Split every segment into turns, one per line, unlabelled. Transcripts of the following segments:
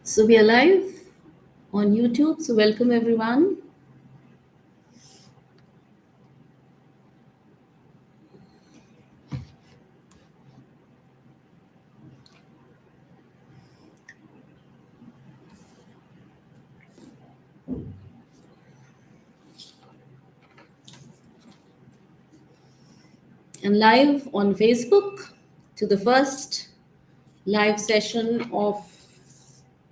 So we are live on YouTube. So welcome everyone. And live on Facebook to the first live session of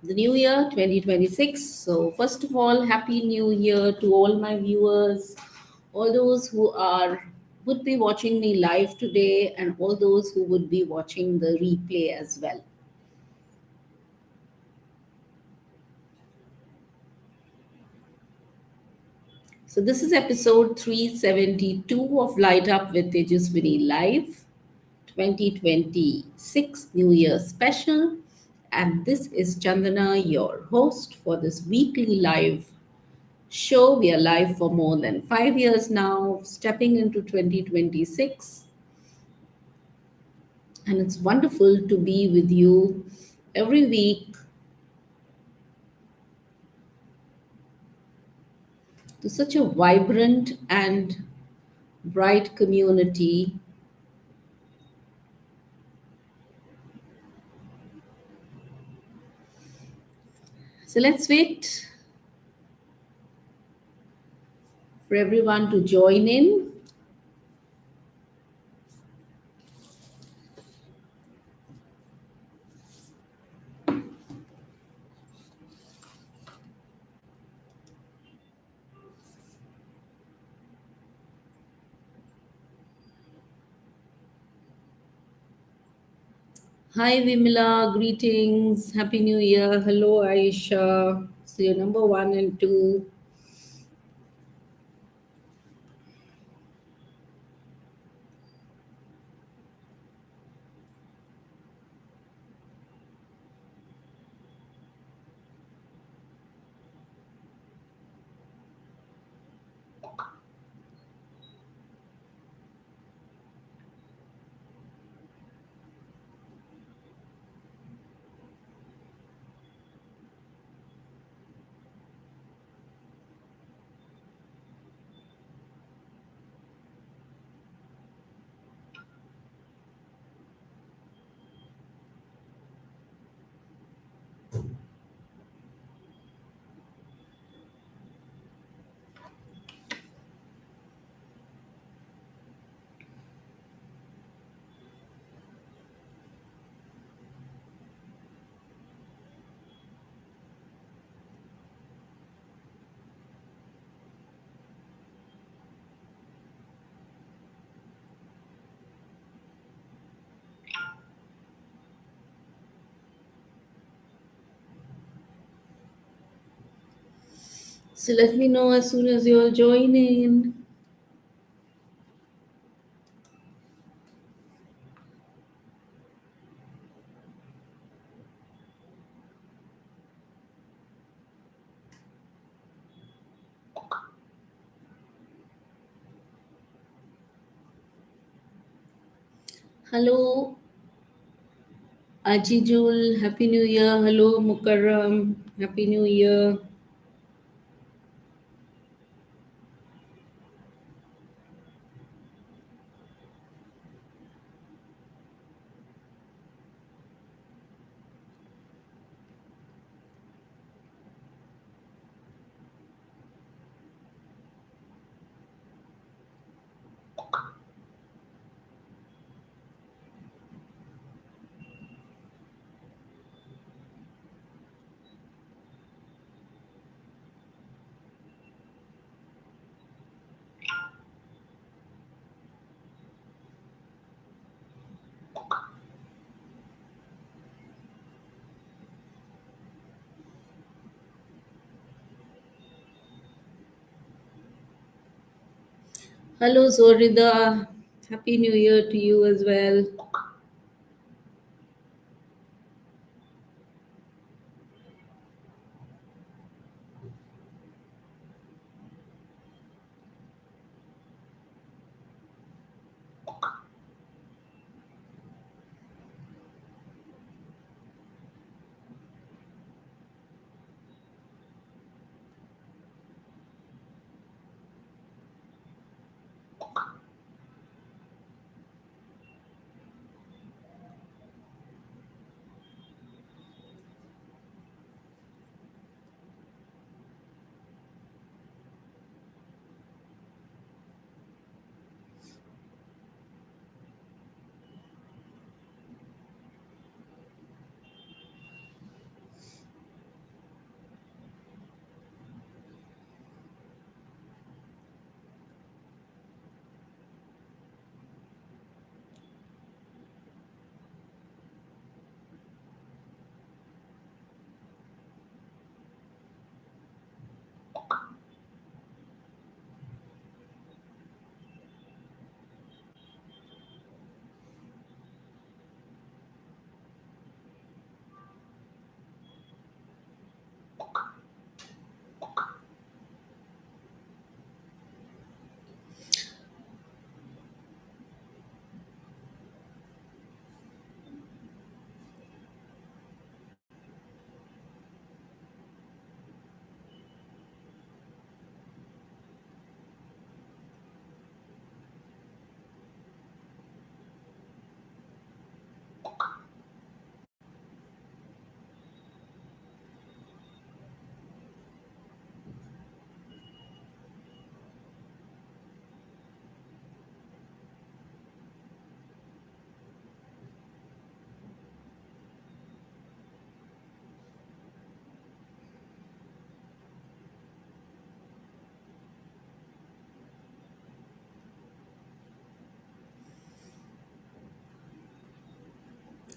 the new year 2026. So first of all, happy new year to all my viewers, all those who are would be watching me live today and all those who would be watching the replay as well. So this is episode 372 of Light Up with Tejaswini Live 2026 New Year special. And this is Chandana, your host for this weekly live show. We are live for more than 5 years now, stepping into 2026. And it's wonderful to be with you every week to such a vibrant and bright community. So let's wait for everyone to join in. Hi Vimla, greetings, Happy New Year. Hello Aisha. So you're number one and two. So let me know as soon as you'll join in. Hello Ajijul, Happy New Year. Hello Mukarram, Happy New Year. Hello Zorida, Happy New Year to you as well.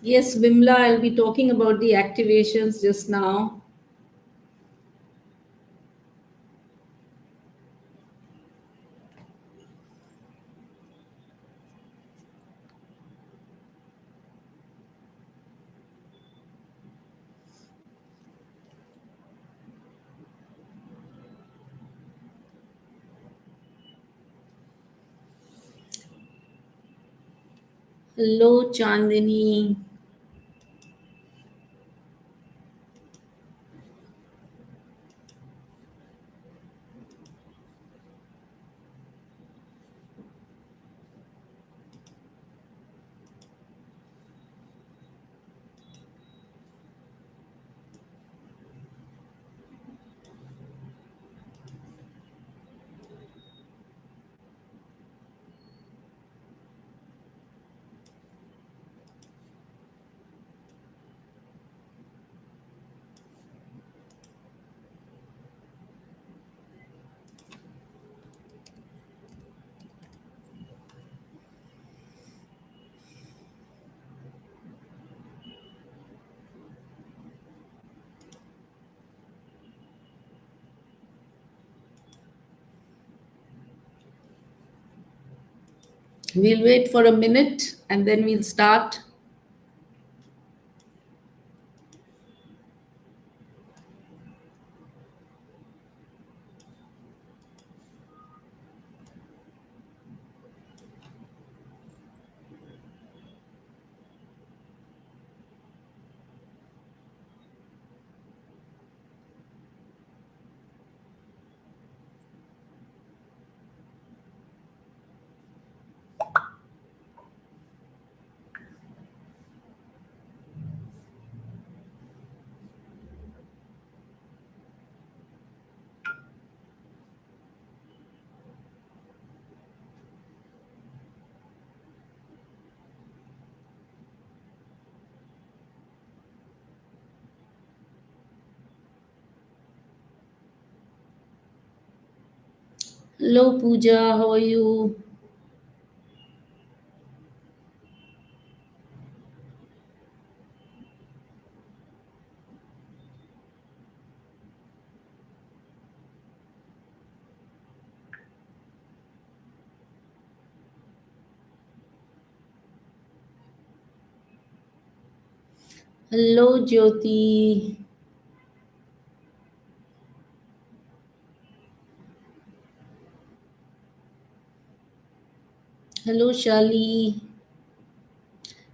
Yes, Vimla, I'll be talking about the activations just now. Hello, Chandini. We'll wait for a minute and then we'll start. Hello, Pooja. How are you? Hello, Jyoti. Hello, Shali.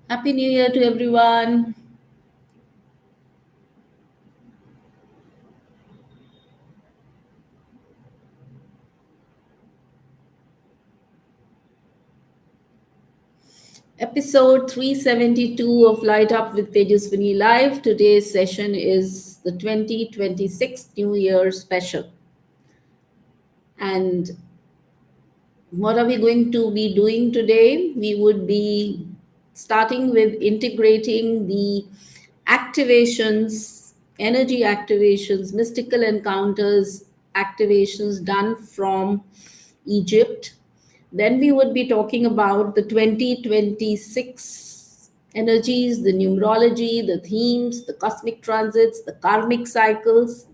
Happy New Year to everyone. Episode 372 of Light Up with Tejaswini Live. Today's session is the 2026 New Year special. And what are we going to be doing today? We would be starting with integrating the activations, energy activations, mystical encounters, activations done from Egypt. Then we would be talking about the 2026 energies, the numerology, the themes, the cosmic transits, the karmic cycles.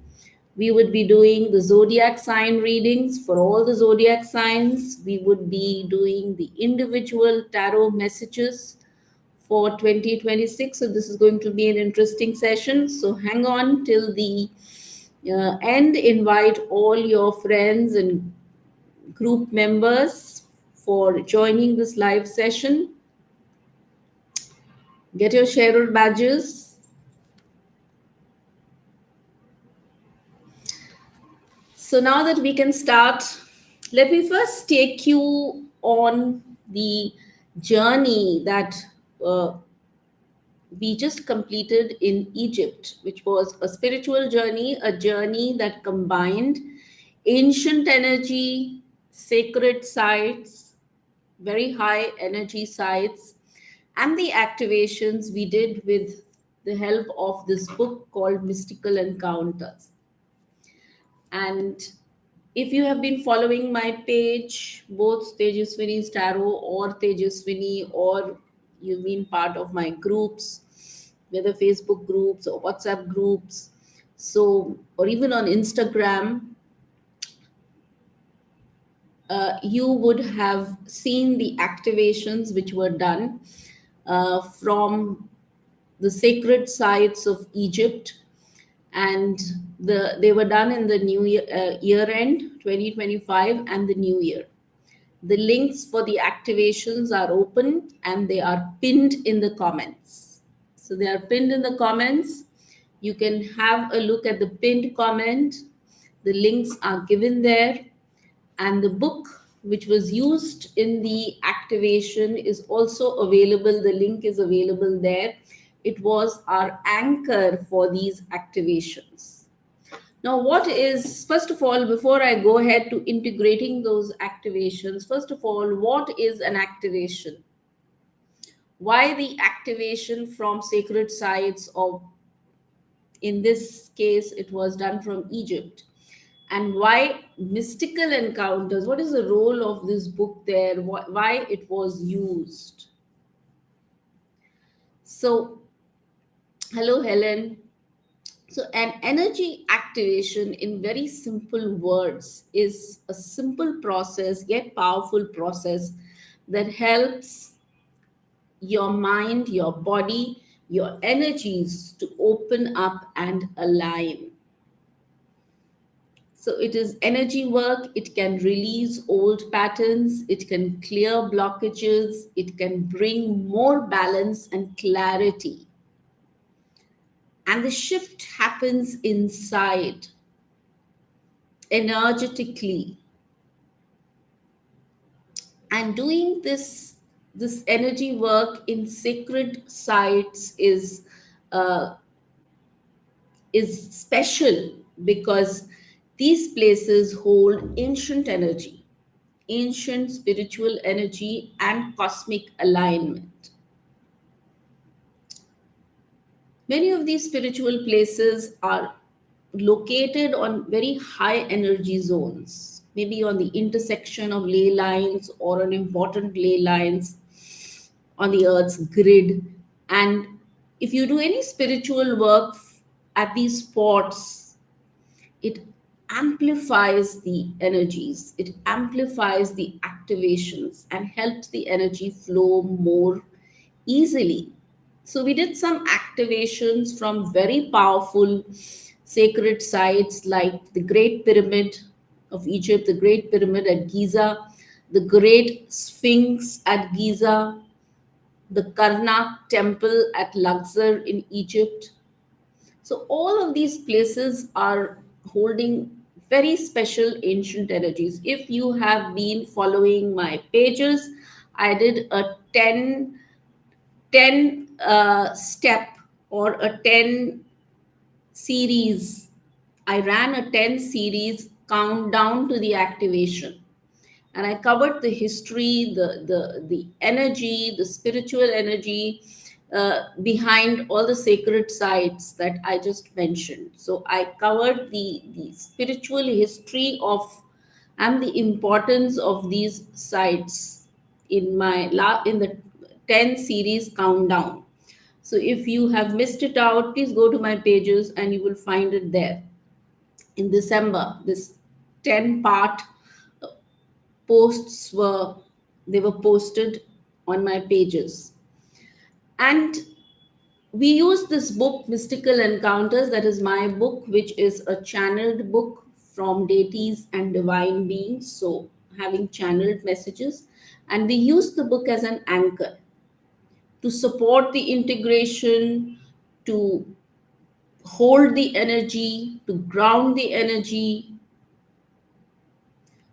We would be doing the zodiac sign readings for all the zodiac signs. We would be doing the individual tarot messages for 2026. So, this is going to be an interesting session. So, hang on till the end. Invite all your friends and group members for joining this live session. Get your sharer badges. So now that we can start, let me first take you on the journey that uh, we just completed in Egypt, which was a spiritual journey, a journey that combined ancient energy, sacred sites, very high energy sites, and the activations we did with the help of this book called Mystical Encounters. And if you have been following my page, both Tejaswini's Tarot or Tejaswini or you've been part of my groups, whether Facebook groups or WhatsApp groups, so, or even on Instagram, you would have seen the activations which were done from the sacred sites of Egypt, and they were done in the new year, year end 2025 and the new year. The links for the activations are open and they are pinned in the comments. So they are pinned in the comments. You can have a look at the pinned comment. The links are given there, and the book which was used in the activation is also available. The link is available there. It was our anchor for these activations. Now, what is, first of all, before I go ahead to integrating those activations, first of all, what is an activation? Why the activation from sacred sites, or in this case it was done from Egypt? And why mystical encounters? What is the role of this book there? Why it was used? So, hello, Helen. So, an energy activation, in very simple words, is a simple process, yet powerful process, that helps your mind, your body, your energies to open up and align. So it is energy work. It can release old patterns. It can clear blockages. It can bring more balance and clarity. And the shift happens inside, energetically. And doing this energy work in sacred sites uh, is special, because these places hold ancient energy, ancient spiritual energy, and cosmic alignment. Many of these spiritual places are located on very high energy zones, maybe on the intersection of ley lines or on important ley lines on the earth's grid. And if you do any spiritual work at these spots, it amplifies the energies, it amplifies the activations, and helps the energy flow more easily. So we did some activations from very powerful sacred sites like the Great Pyramid of Egypt, the Great Pyramid at Giza, the Great Sphinx at Giza, the Karnak Temple at Luxor in Egypt. So all of these places are holding very special ancient energies. If you have been following my pages, I did a 10 step, or a 10 series. I ran a 10 series countdown to the activation, and I covered the history, the energy, the spiritual energy behind all the sacred sites that I just mentioned. So I covered the spiritual history of and the importance of these sites in the 10 series countdown. So if you have missed it out, please go to my pages and you will find it there. In December, this 10 part posts were posted on my pages. And we use this book, Mystical Encounters, that is my book, which is a channeled book from deities and divine beings, so having channeled messages. And we use the book as an anchor to support the integration, to hold the energy, to ground the energy.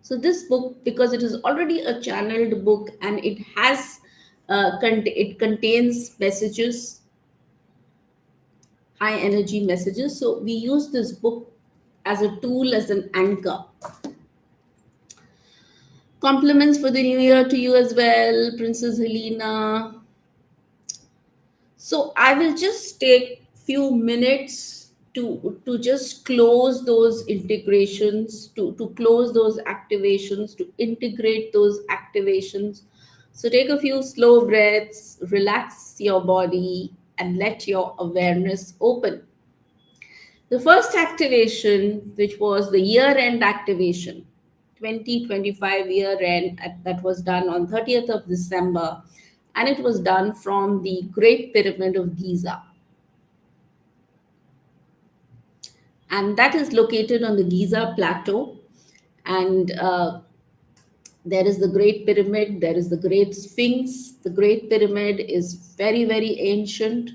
So this book, because it is already a channeled book and it has it contains messages, high energy messages, so we use this book as a tool, as an anchor. Compliments for the new year to you as well, Princess Helena. So I will just take few minutes to just close those integrations, to close those activations, to integrate those activations, So take a few slow breaths, relax your body, and let your awareness open. The first activation, which was the year end activation, 2025 year end, that was done on 30th of December, and it was done from the Great Pyramid of Giza. And that is located on the Giza Plateau. And there is the Great Pyramid, there is the Great Sphinx. The Great Pyramid is very, very ancient.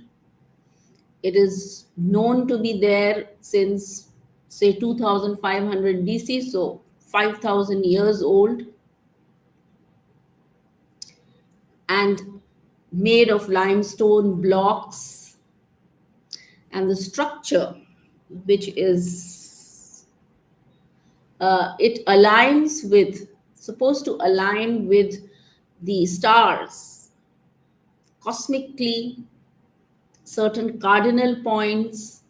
It is known to be there since, say, 2500 BC, so 5000 years old, and made of limestone blocks. And the structure, which is, it aligns with, supposed to align with the stars, cosmically, certain cardinal points.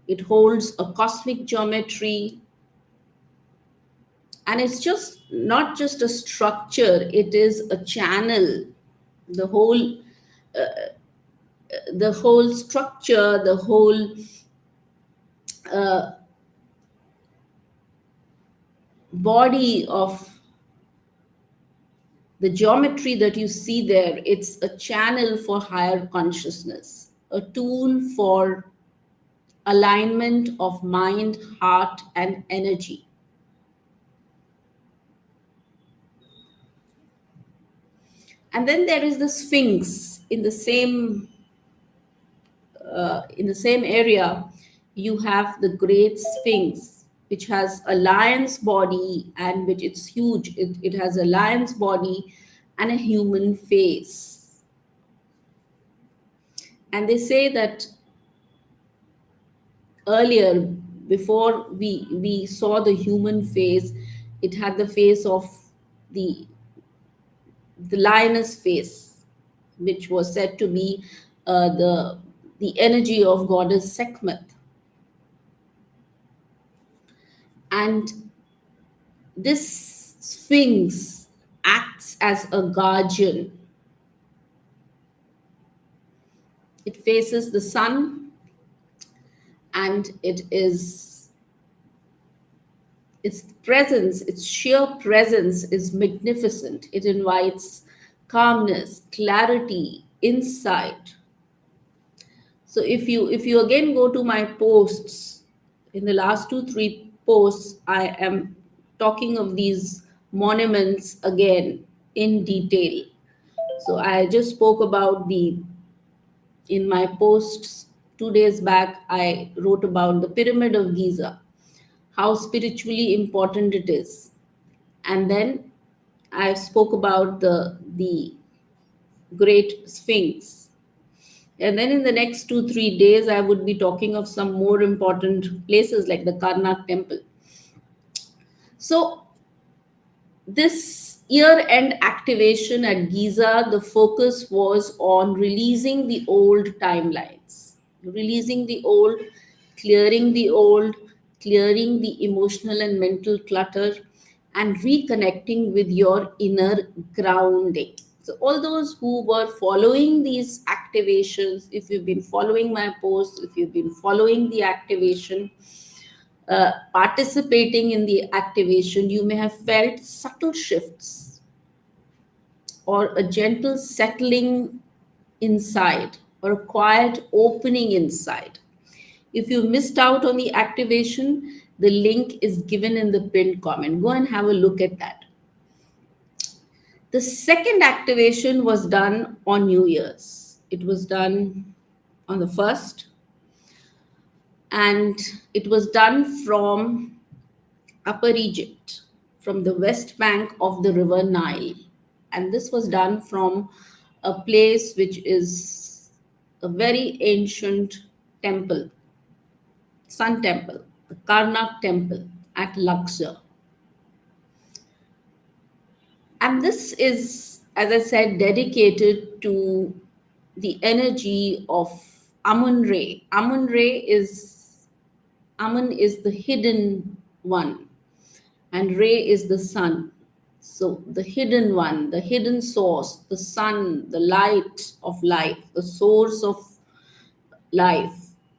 It holds a cosmic geometry, and it's just not just a structure, it is a channel. The whole the whole structure, the whole uh, body of the geometry that you see there, it's a channel for higher consciousness, a tool for alignment of mind, heart, and energy. And then there is the Sphinx in the same area. You have the Great Sphinx, which has a lion's body, and which it's huge. It has a lion's body and a human face. And they say that earlier, before we saw the human face, it had the face of the the lioness face, which was said to be the energy of goddess Sekhmet. And this sphinx acts as a guardian. It faces the sun, and its presence, its sheer presence is magnificent. It invites calmness, clarity, insight. So if you again go to my posts, in the last 2 3 posts, I am talking of these monuments again in detail. So I just spoke about the in my posts 2 days back. I wrote about the Pyramid of Giza, how spiritually important it is, and then I spoke about the Great Sphinx. And then in the next 2 3 days, I would be talking of some more important places like the Karnak temple. So, this year end activation at Giza, the focus was on releasing the old timelines, releasing the old, clearing the old, clearing the emotional and mental clutter, and reconnecting with your inner grounding. So, all those who were following these activations, if you've been following my posts, if you've been following the activation, participating in the activation, you may have felt subtle shifts or a gentle settling inside or a quiet opening inside. If you missed out on the activation, the link is given in the pinned comment. Go and have a look at that. The second activation was done on New Year's. It was done on the 1st, and it was done from Upper Egypt, from the west bank of the river Nile. And this was done from a place which is a very ancient temple, sun temple, the Karnak temple at Luxor. And this is, as I said, dedicated to the energy of Amun Re. Amun is the hidden one, and Re is the sun. So the hidden one, the hidden source, the sun, the light of life, the source of life,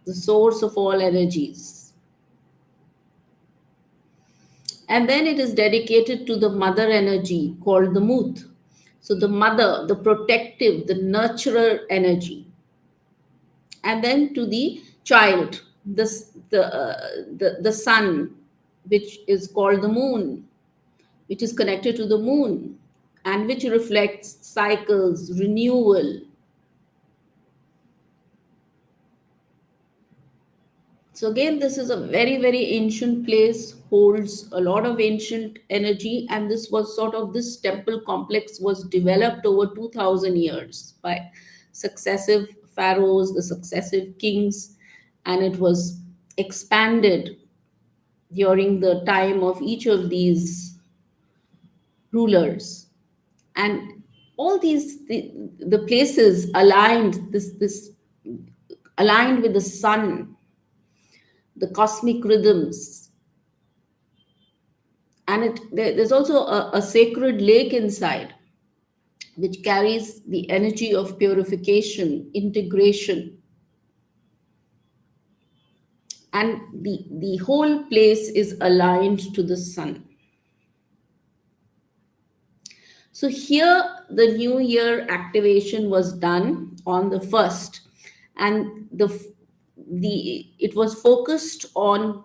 the source of all energies. And then it is dedicated to the mother energy called the Muth. So the mother, the protective, the nurturer energy. And then to the child, the sun, which is called the moon, which is connected to the moon and which reflects cycles, renewal. So again, this is a very, very ancient place, holds a lot of ancient energy, and this was sort of this temple complex was developed over 2000 years by successive pharaohs, the successive kings, and it was expanded during the time of each of these rulers. And all these the places aligned this aligned with the sun, the cosmic rhythms. And there's also a sacred lake inside which carries the energy of purification, integration, and the whole place is aligned to the sun. So here the new year activation was done on the 1st, and the it was focused on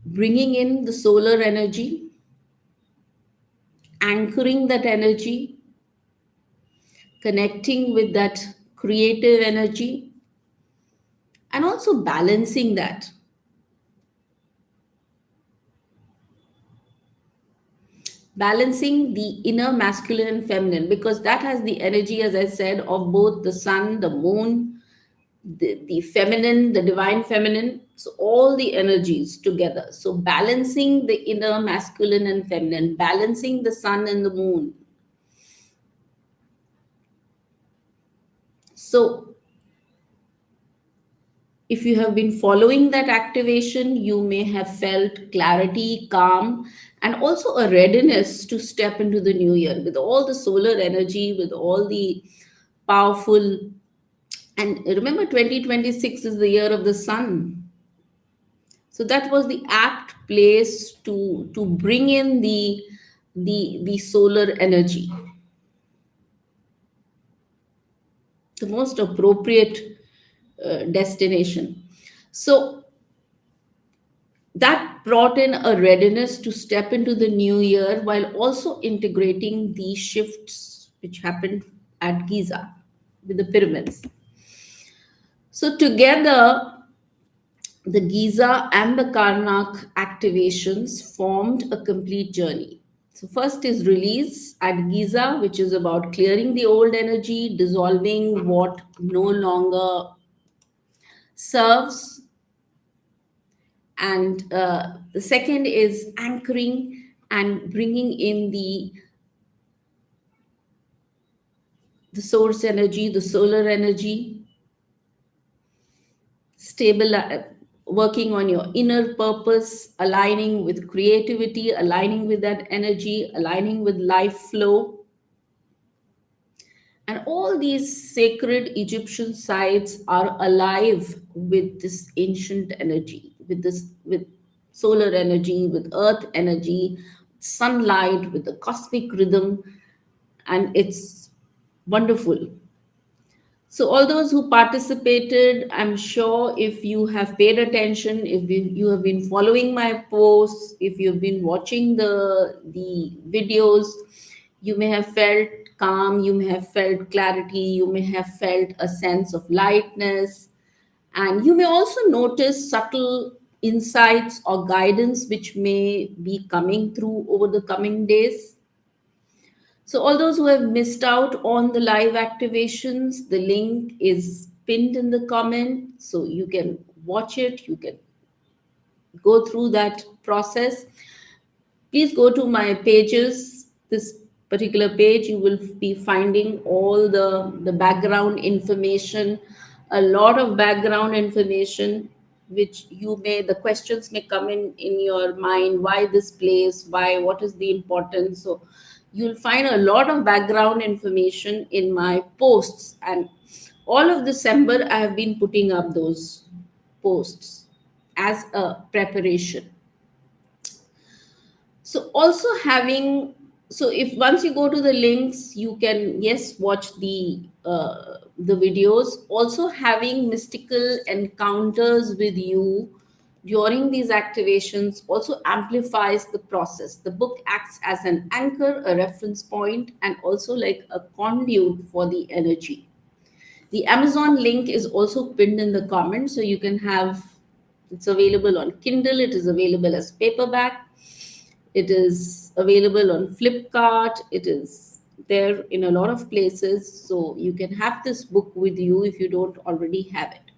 bringing in the solar energy, anchoring that energy, connecting with that creative energy, and also balancing that. Balancing the inner masculine and feminine, because that has the energy, as I said, of both the sun, the moon, the feminine, the divine feminine. So all the energies together. So balancing the inner masculine and feminine, balancing the sun and the moon. So if you have been following that activation, you may have felt clarity, calm, and also a readiness to step into the new year with all the solar energy, with all the powerful. And remember, 2026 is the year of the sun. So that was the apt place to bring in the solar energy, the most appropriate destination. So that brought in a readiness to step into the new year while also integrating the shifts which happened at Giza with the pyramids. So together, the Giza and the Karnak activations formed a complete journey. So first is release at Giza, which is about clearing the old energy, dissolving what no longer serves. And the second is anchoring and bringing in the source energy, the solar energy, stable, working on your inner purpose, aligning with creativity, aligning with that energy, aligning with life flow. And all these sacred Egyptian sites are alive with this ancient energy, with solar energy, with earth energy, sunlight, with the cosmic rhythm, and it's wonderful. So all those who participated, I'm sure if you have paid attention, if you have been following my posts, if you've been watching the videos, you may have felt calm, you may have felt clarity, you may have felt a sense of lightness, and you may also notice subtle insights or guidance which may be coming through over the coming days. So, all those who have missed out on the live activations, the link is pinned in the comment. So, you can watch it, you can go through that process. Please go to my pages. This particular page, you will be finding all the background information, a lot of background information. which you may, the questions may come in your mind, why this place, why, what is the importance. So you'll find a lot of background information in my posts, and all of December I have been putting up those posts as a preparation. So also having, so if once you go to the links, you can, yes, watch the videos. Also having mystical encounters with you during these activations also amplifies the process. The book acts as an anchor, a reference point, and also like a conduit for the energy. The Amazon link is also pinned in the comments, so you can have, it's available on Kindle, it is available as paperback, it is available on Flipkart, it is there in a lot of places. So you can have this book with you if you don't already have it.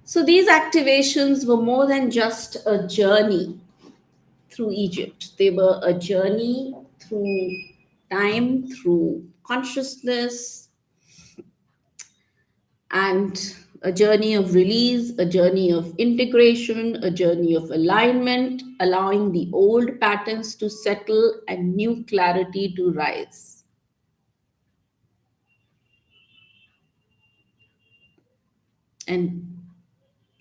So these activations were more than just a journey through Egypt, they were a journey through time, through consciousness, and a journey of release, a journey of integration, a journey of alignment, allowing the old patterns to settle and new clarity to rise. And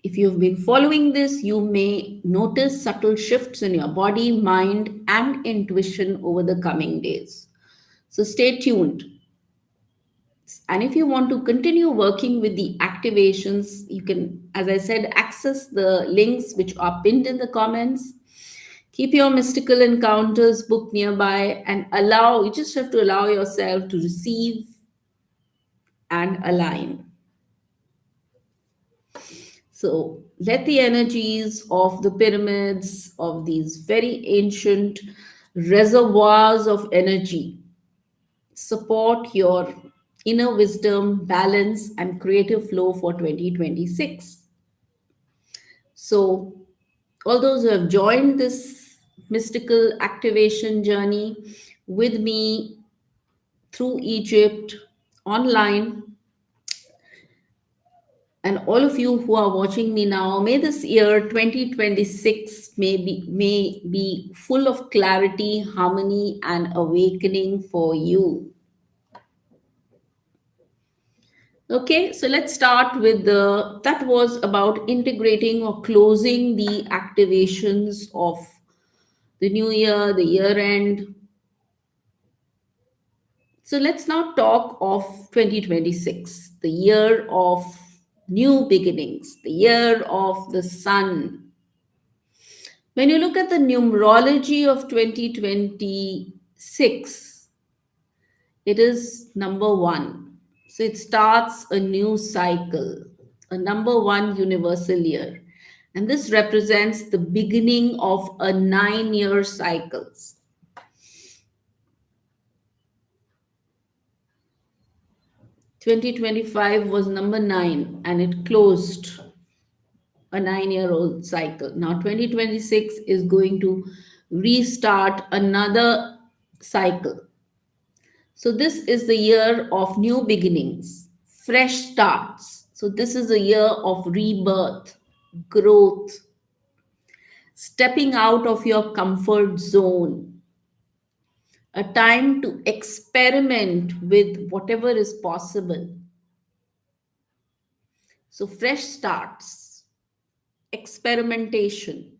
if you've been following this, you may notice subtle shifts in your body, mind, and intuition over the coming days. So stay tuned. And if you want to continue working with the activations, you can, as I said, access the links which are pinned in the comments. Keep your mystical encounters book nearby and allow, you just have to allow yourself to receive and align. So let the energies of the pyramids, of these very ancient reservoirs of energy, support your inner wisdom, balance, and creative flow for 2026. So, all those who have joined this mystical activation journey with me through Egypt online, and all of you who are watching me now, may this year 2026 may be full of clarity, harmony, and awakening for you. Okay, so let's start with that was about integrating or closing the activations of the new year, the year end. So let's now talk of 2026, the year of new beginnings, the year of the sun. When you look at the numerology of 2026, it is number one. So it starts a new cycle, a number one universal year. And this represents the beginning of a 9 year cycles. 2025 was number nine and it closed a 9 year old cycle. Now 2026 is going to restart another cycle. So this is the year of new beginnings, fresh starts. So this is a year of rebirth, growth, stepping out of your comfort zone, a time to experiment with whatever is possible. So fresh starts, experimentation,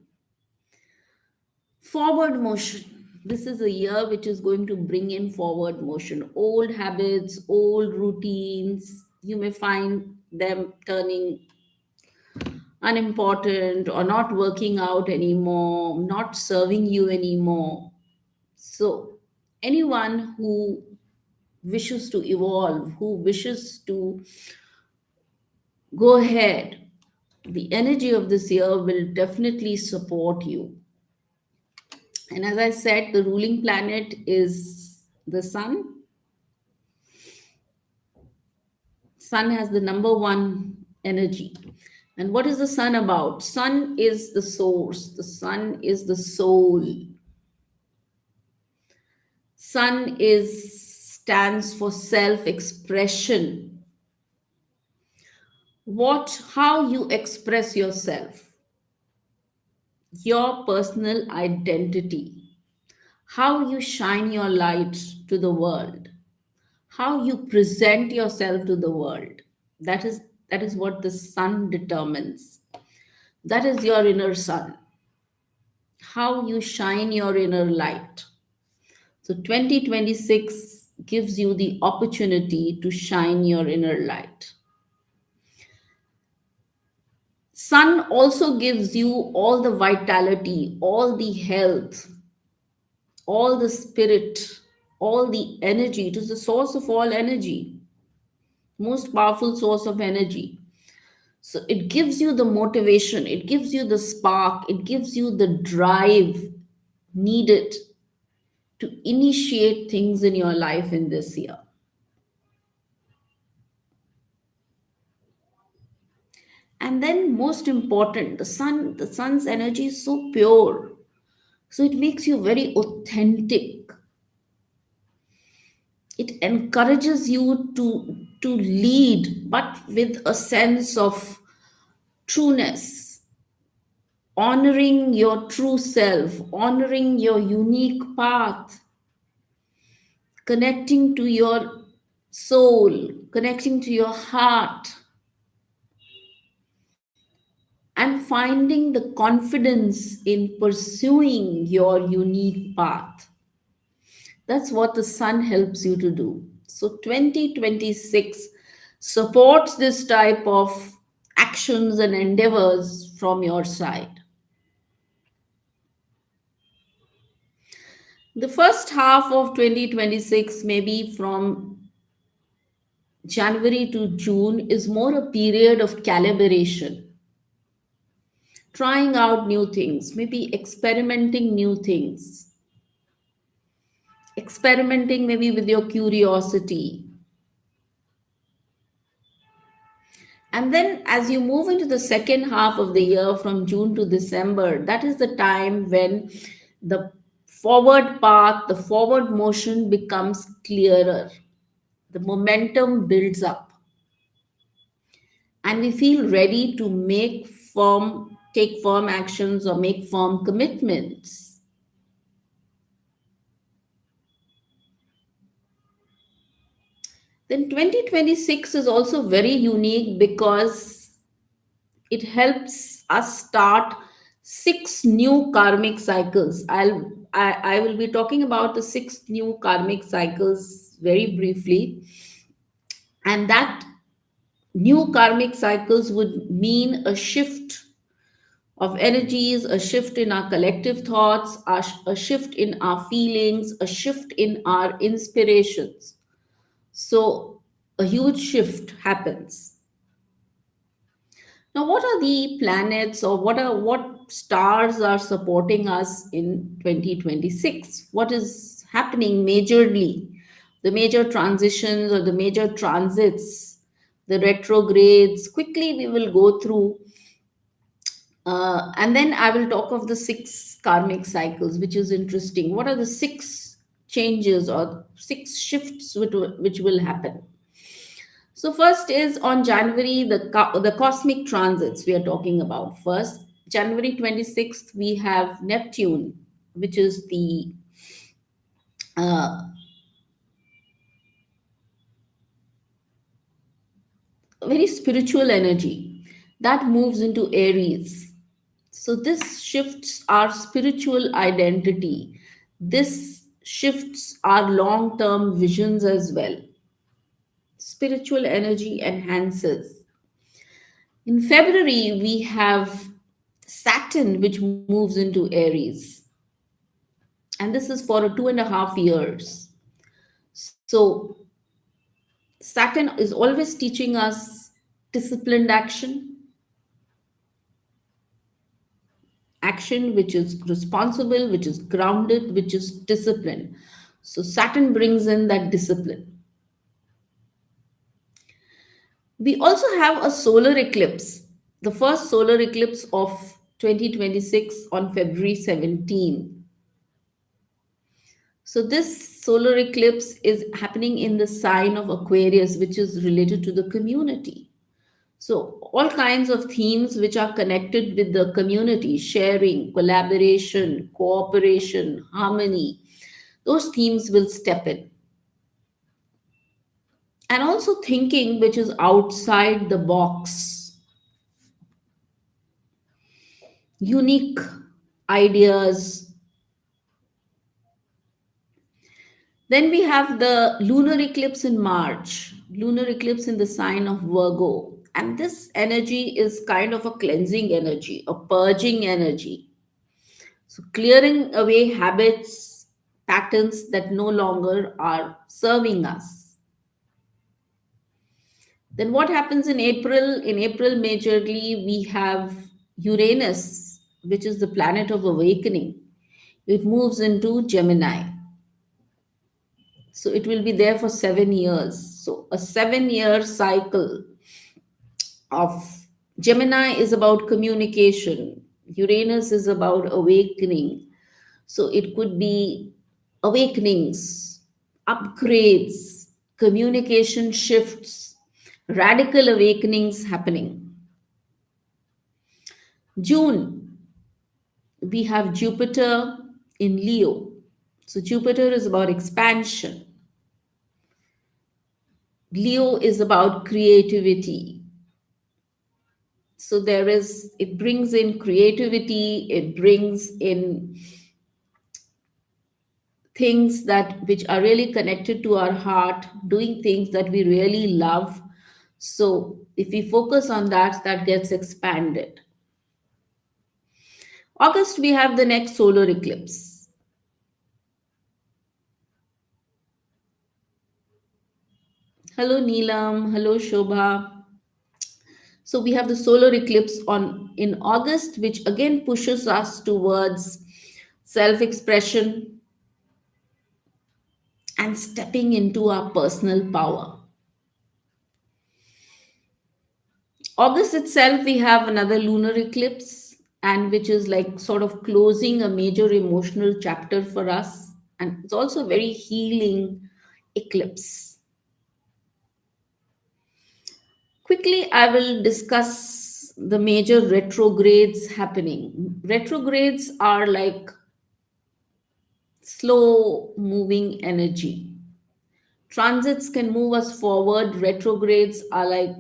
forward motion. This is a year which is going to bring in forward motion. Old habits, old routines, you may find them turning unimportant or not working out anymore, not serving you anymore. So, anyone who wishes to evolve, who wishes to go ahead, the energy of this year will definitely support you. And as I said, the ruling planet is the sun. Sun has the number one energy. And what is the sun about? Sun is the source. The sun is the soul. Sun is stands for self-expression. how you express yourself, your personal identity, how you shine your light to the world, how you present yourself to the world. That is what the sun determines. That is your inner sun, how you shine your inner light. So 2026 gives you the opportunity to shine your inner light. Sun also gives you all the vitality, all the health, all the spirit, all the energy. It is the source of all energy, most powerful source of energy. So it gives you the motivation, it gives you the spark, it gives you the drive needed to initiate things in your life in this year. And then most important, the sun's energy is so pure. So it makes you very authentic. It encourages you to lead, but with a sense of trueness, honoring your true self, honoring your unique path, connecting to your soul, connecting to your heart, and finding the confidence in pursuing your unique path. That's what the sun helps you to do. So 2026 supports this type of actions and endeavors from your side. The first half of 2026, maybe from January to June, is more a period of calibration, trying out new things, maybe experimenting new things, experimenting maybe with your curiosity. And then, as you move into the second half of the year from June to December, that is the time when the forward path, the forward motion becomes clearer. The momentum builds up, and we feel ready to take firm actions or make firm commitments. Then 2026 is also very unique because it helps us start six new karmic cycles. I will be talking about the six new karmic cycles very briefly, and that new karmic cycles would mean a shift of energies, a shift in our collective thoughts, a shift in our feelings, a shift in our inspirations. So a huge shift happens. Now, what are the planets, or what stars are supporting us in 2026? What is happening majorly? The major transitions or the major transits, the retrogrades. Quickly, we will go through, and then I will talk of the six karmic cycles, which is interesting. What are the six changes or six shifts which will happen? So first is on January, the cosmic transits we are talking about. First, January 26th, we have Neptune, which is the uh, very spiritual energy that moves into Aries. So this shifts our spiritual identity. This shifts our long-term visions as well. Spiritual energy enhances. In February, we have Saturn, which moves into Aries. And this is for 2.5 years. So, Saturn is always teaching us disciplined action, action which is responsible, which is grounded, which is disciplined. So, Saturn brings in that discipline. We also have a solar eclipse, the first solar eclipse of 2026 on February 17. So this solar eclipse is happening in the sign of Aquarius, which is related to the community. So, all kinds of themes which are connected with the community, sharing, collaboration, cooperation, harmony, those themes will step in. And also thinking which is outside the box, unique ideas. Then we have the lunar eclipse in March, lunar eclipse in the sign of Virgo. And this energy is kind of a cleansing energy, a purging energy. So, clearing away habits, patterns that no longer are serving us. Then, what happens in April? In April, majorly, we have Uranus, which is the planet of awakening. It moves into Gemini. So, it will be there for 7 years. So, a 7 year cycle of Gemini is about communication, Uranus is about awakening. So it could be awakenings, upgrades, communication shifts, radical awakenings happening. June, we have Jupiter in Leo. So Jupiter is about expansion. Leo is about creativity. So it brings in creativity, it brings in things that which are really connected to our heart, doing things that we really love. So if we focus on that, that gets expanded. August, we have the next solar eclipse. Hello Neelam, hello Shobha. So we have the solar eclipse on in August, which again pushes us towards self expression and stepping into our personal power. August itself, we have another lunar eclipse, and which is like sort of closing a major emotional chapter for us. And it's also a very healing eclipse. Quickly, I will discuss the major retrogrades happening. Retrogrades are like slow moving energy. Transits can move us forward, retrogrades are like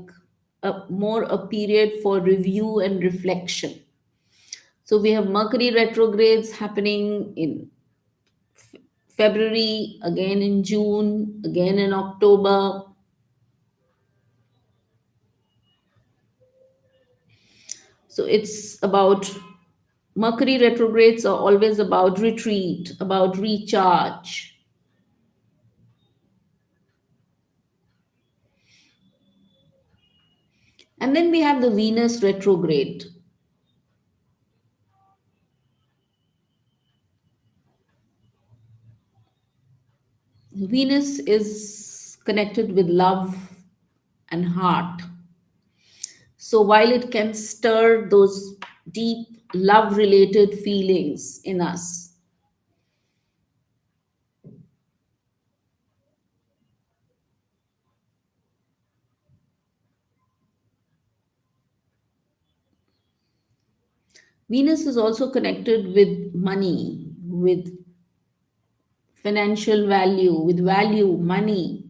more a period for review and reflection. So we have Mercury retrogrades happening in February, again in June, again in October. So it's about Mercury retrogrades are always about retreat, about recharge. And then we have the Venus retrograde. Venus is connected with love and heart. So while it can stir those deep love related feelings in us, Venus is also connected with money, with financial value, with value, money.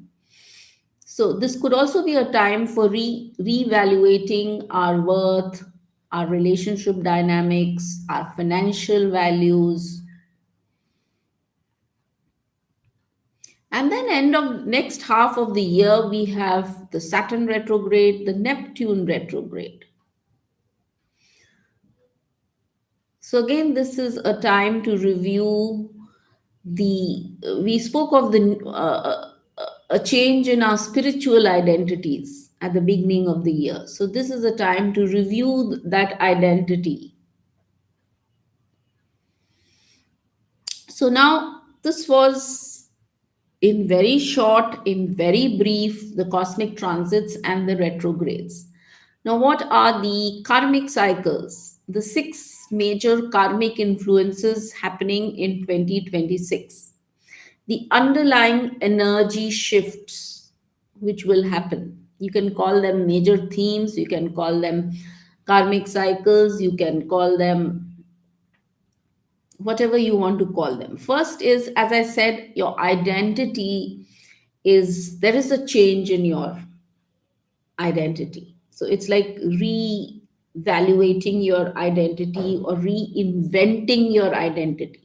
So this could also be a time for reevaluating our worth, our relationship dynamics, our financial values. And then end of next half of the year, we have the Saturn retrograde, the Neptune retrograde. So again, this is a time to review the. We spoke of a change in our spiritual identities at the beginning of the year. So this is a time to review that identity. So now this was in very short, in very brief, the cosmic transits and the retrogrades. Now, what are the karmic cycles? The six major karmic influences happening in 2026. The underlying energy shifts which will happen. You can call them major themes, you can call them karmic cycles, you can call them whatever you want to call them. First is, as I said, your identity is there is a change in your identity. So it's like re-evaluating your identity or reinventing your identity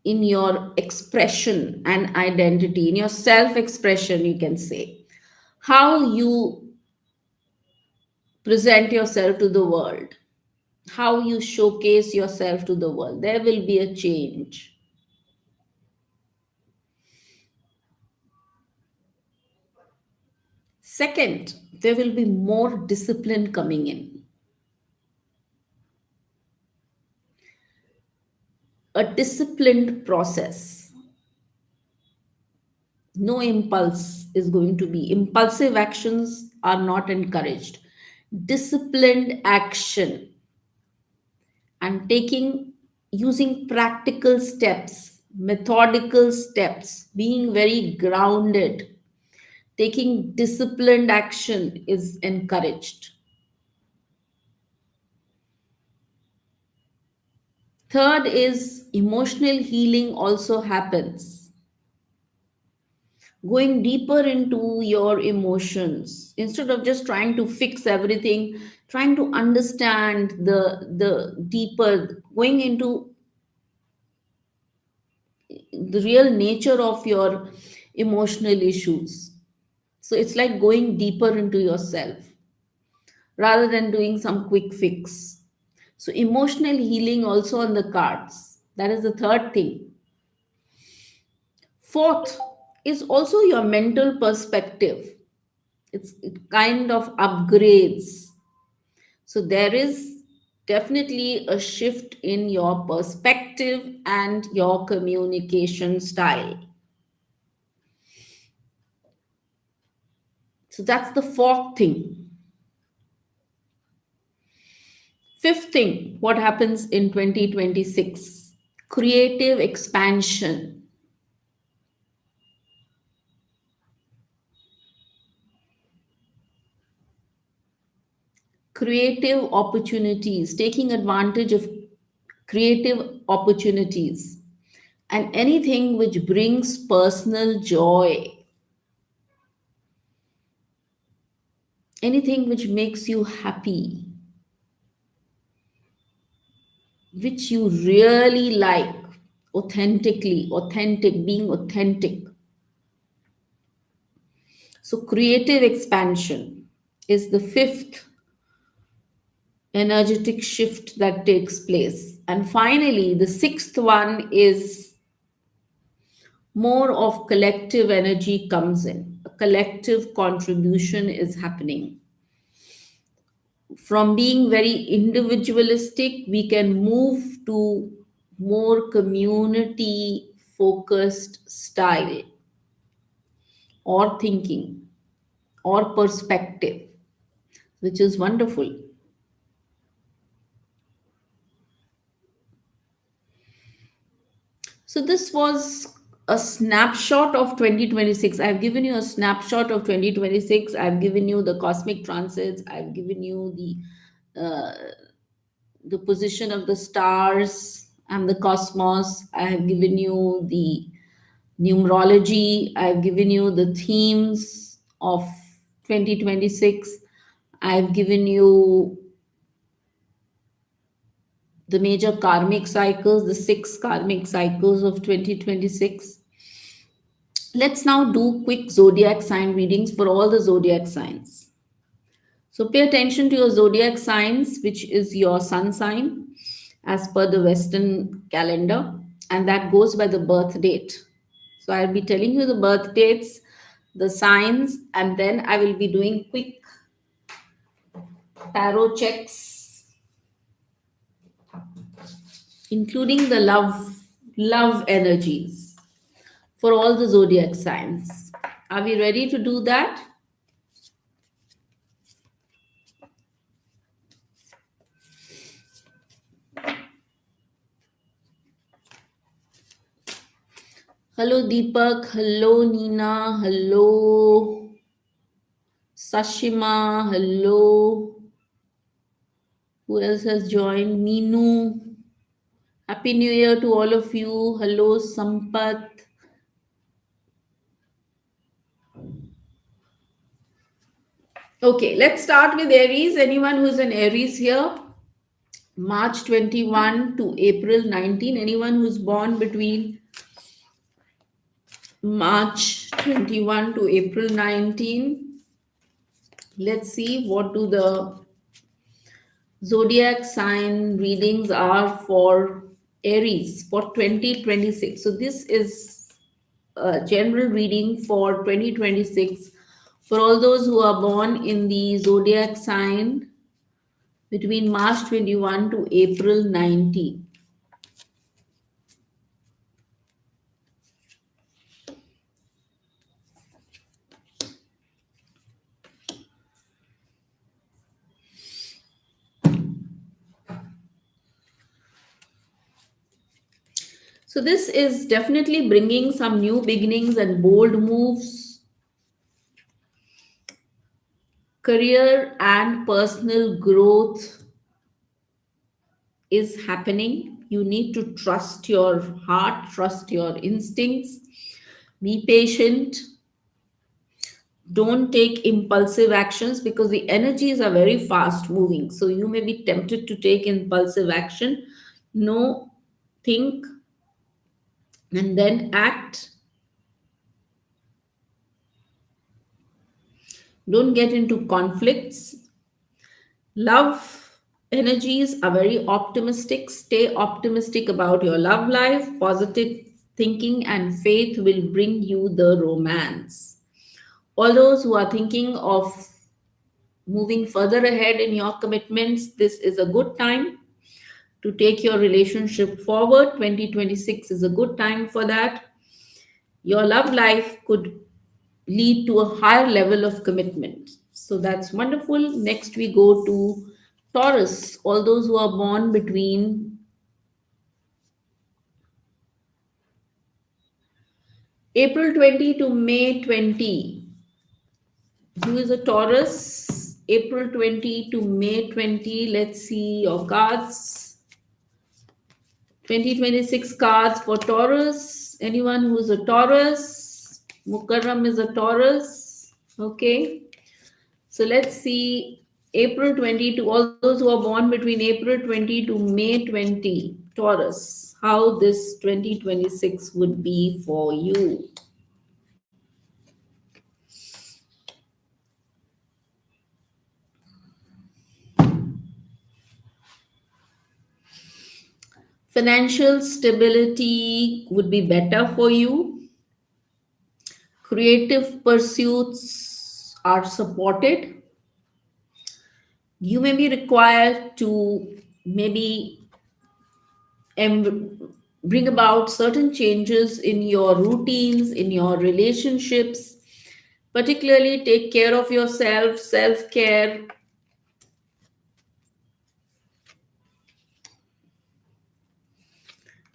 in your expression and identity, in your self expression, you can say. How you present yourself to the world, how you showcase yourself to the world, there will be a change. Second, there will be more discipline coming in. A disciplined process. No impulse is going to be. Impulsive actions are not encouraged. Disciplined action and using practical steps, methodical steps, being very grounded, taking disciplined action is encouraged. Third is emotional healing also happens. Going deeper into your emotions instead of just trying to fix everything, trying to understand the deeper, going into the real nature of your emotional issues. So it's like going deeper into yourself rather than doing some quick fix. So emotional healing also on the cards. That is the third thing. Fourth is also your mental perspective. It kind of upgrades. So there is definitely a shift in your perspective and your communication style. So that's the fourth thing. Fifth thing, what happens in 2026? Creative expansion. Creative opportunities, taking advantage of creative opportunities, and anything which brings personal joy, anything which makes you happy, which you really like, being authentic. So, creative expansion is the fifth energetic shift that takes place. And finally, the sixth one is more of collective energy comes in. A collective contribution is happening. From being very individualistic, we can move to more community focused style or thinking or perspective, which is wonderful. So, this was a snapshot of 2026. I've given you a snapshot of 2026. I've given you the cosmic transits. I've given you uh, the position of the stars and the cosmos. I have given you the numerology. I've given you the themes of 2026. I've given you the major karmic cycles, the six karmic cycles of 2026. Let's now do quick zodiac sign readings for all the zodiac signs. So pay attention to your zodiac signs, which is your sun sign as per the Western calendar, and that goes by the birth date. So I'll be telling you the birth dates, the signs, and then I will be doing quick tarot checks, including the love energies for all the zodiac signs. Are we ready to do that? Hello Deepak, hello Nina, hello Sashima, hello. Who else has joined? Minu. Happy New Year to all of you. Hello Sampath. Okay, let's start with Aries. Anyone who's an Aries here? March 21 to April 19. Anyone who's born between March 21 to April 19. Let's see what do the zodiac sign readings are for Aries for 2026. So this is a general reading for 2026 for all those who are born in the zodiac sign between March 21 to April 19. So this is definitely bringing some new beginnings and bold moves. Career and personal growth is happening. You need to trust your heart, trust your instincts, be patient, don't take impulsive actions because the energies are very fast moving. So you may be tempted to take impulsive action. No, think and then act. Don't get into conflicts. Love energies are very optimistic. Stay optimistic about your love life. Positive thinking and faith will bring you the romance. All those who are thinking of moving further ahead in your commitments, this is a good time to take your relationship forward. 2026 is a good time for that. Your love life could lead to a higher level of commitment. So that's wonderful. Next, we go to Taurus, all those who are born between April 20 to May 20. Who is a Taurus? April 20 to May 20. Let's see your cards. 2026 cards for Taurus. Anyone who's a Taurus? Mukarram is a Taurus. Okay. So let's see April 20 to all those who are born between April 20 to May 20, Taurus, how this 2026 would be for you. Financial stability would be better for you. Creative pursuits are supported. You may be required to maybe bring about certain changes in your routines, in your relationships. Particularly, take care of yourself, self care.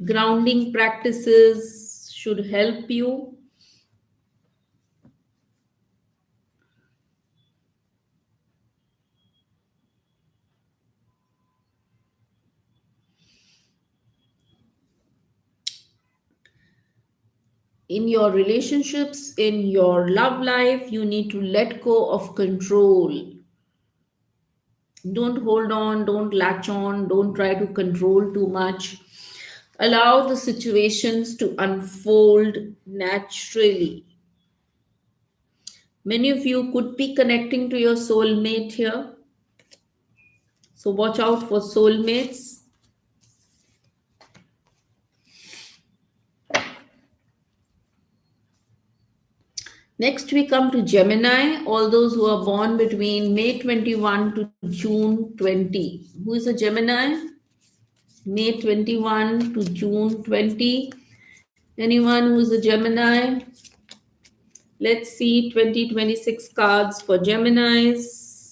Grounding practices should help you. In your relationships, in your love life, you need to let go of control. Don't hold on, don't latch on, don't try to control too much. Allow the situations to unfold naturally. Many of you could be connecting to your soulmate here. So watch out for soulmates. Next, we come to Gemini, all those who are born between May 21 to June 20. Who is a Gemini? May 21 to June 20. Anyone who is a Gemini? Let's see 2026 cards for Geminis.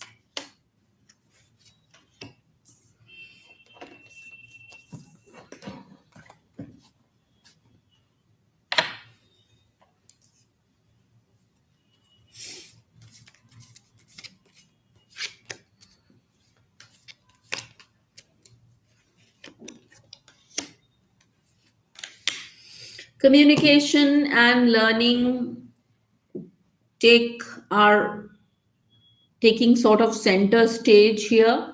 Communication and learning take are taking sort of center stage here.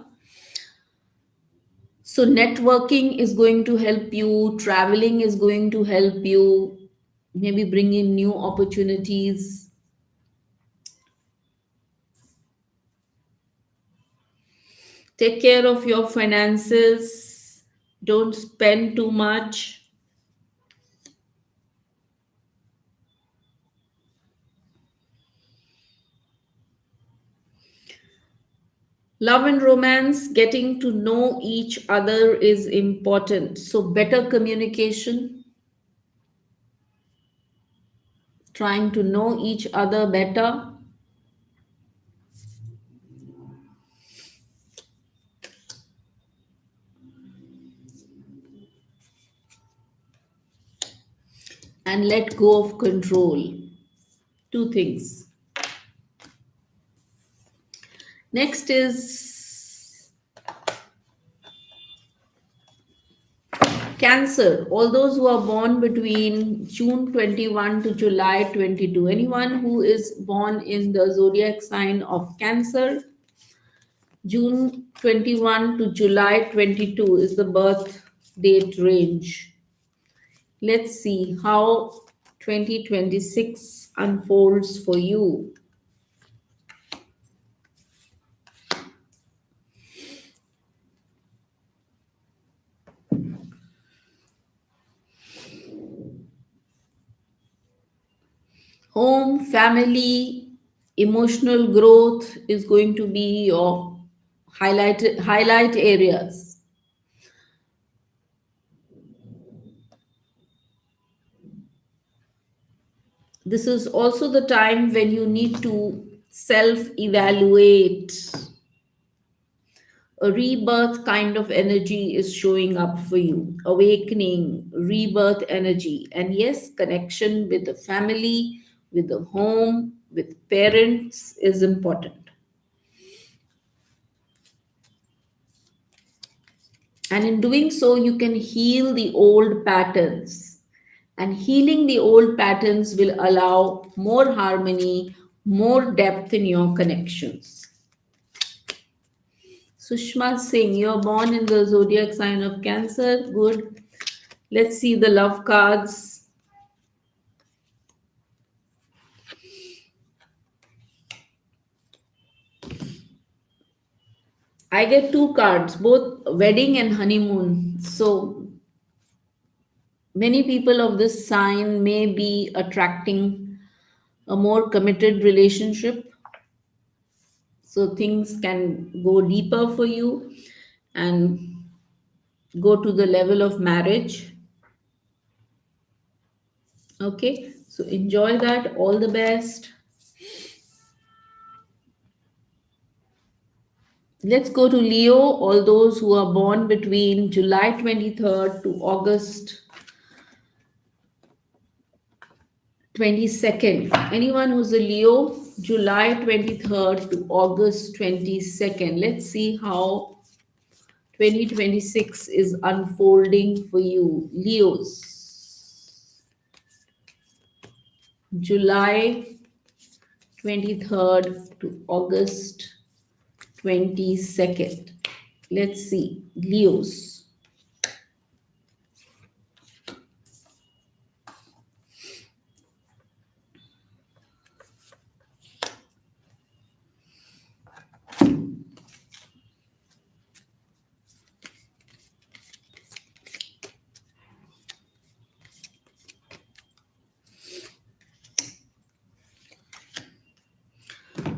So networking is going to help you, traveling is going to help you, maybe bring in new opportunities. Take care of your finances. Don't spend too much. Love and romance, getting to know each other is important. So, better communication, trying to know each other better, and let go of control. Two things. Next is Cancer. All those who are born between June 21 to July 22. Anyone who is born in the zodiac sign of Cancer, June 21 to July 22 is the birth date range. Let's see how 2026 unfolds for you. Home, family, emotional growth is going to be your highlight areas. This is also the time when you need to self evaluate. A rebirth kind of energy is showing up for you. Awakening, rebirth energy. And yes, connection with the family, with the home, with parents is important. And in doing so, you can heal the old patterns. And healing the old patterns will allow more harmony, more depth in your connections. Sushma Singh, you're born in the zodiac sign of Cancer. Good. Let's see the love cards. I get two cards, both wedding and honeymoon. So many people of this sign may be attracting a more committed relationship. So things can go deeper for you and go to the level of marriage. Okay, so enjoy that. All the best. Let's go to Leo, all those who are born between July 23rd to August 22nd. Anyone who's a Leo, July 23rd to August 22nd. Let's see how 2026 is unfolding for you. Leos, July 23rd to August 22nd. Let's see. Leos.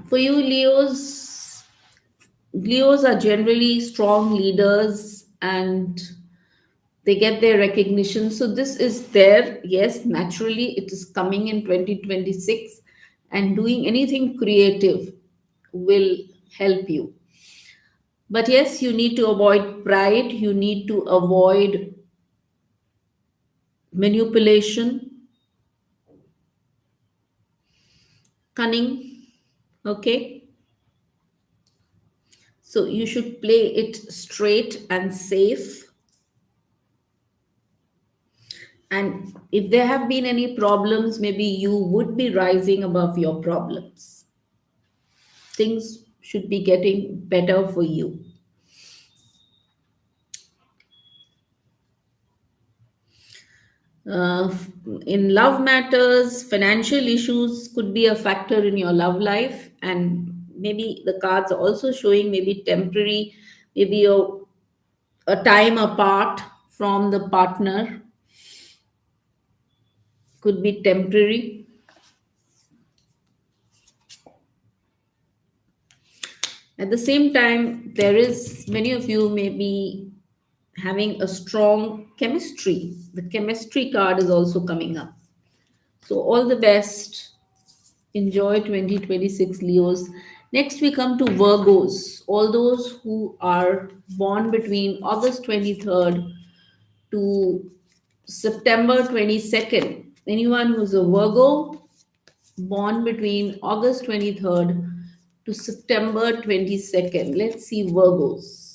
For you, Leos are generally strong leaders and they get their recognition. So this is there. Yes, naturally, it is coming in 2026, and doing anything creative will help you. But yes, you need to avoid pride, you need to avoid manipulation, cunning. Okay, so you should play it straight and safe. And if there have been any problems, maybe you would be rising above your problems. Things should be getting better for you. In love matters, financial issues could be a factor in your love life, and maybe the cards are also showing maybe temporary, maybe a time apart from the partner could be temporary. At the same time, there is many of you may be having a strong chemistry. The chemistry card is also coming up. So all the best. Enjoy 2026 Leos. Next, we come to Virgos. All those who are born between August 23rd to September 22nd. Anyone who's a Virgo born between August 23rd to September 22nd. Let's see Virgos.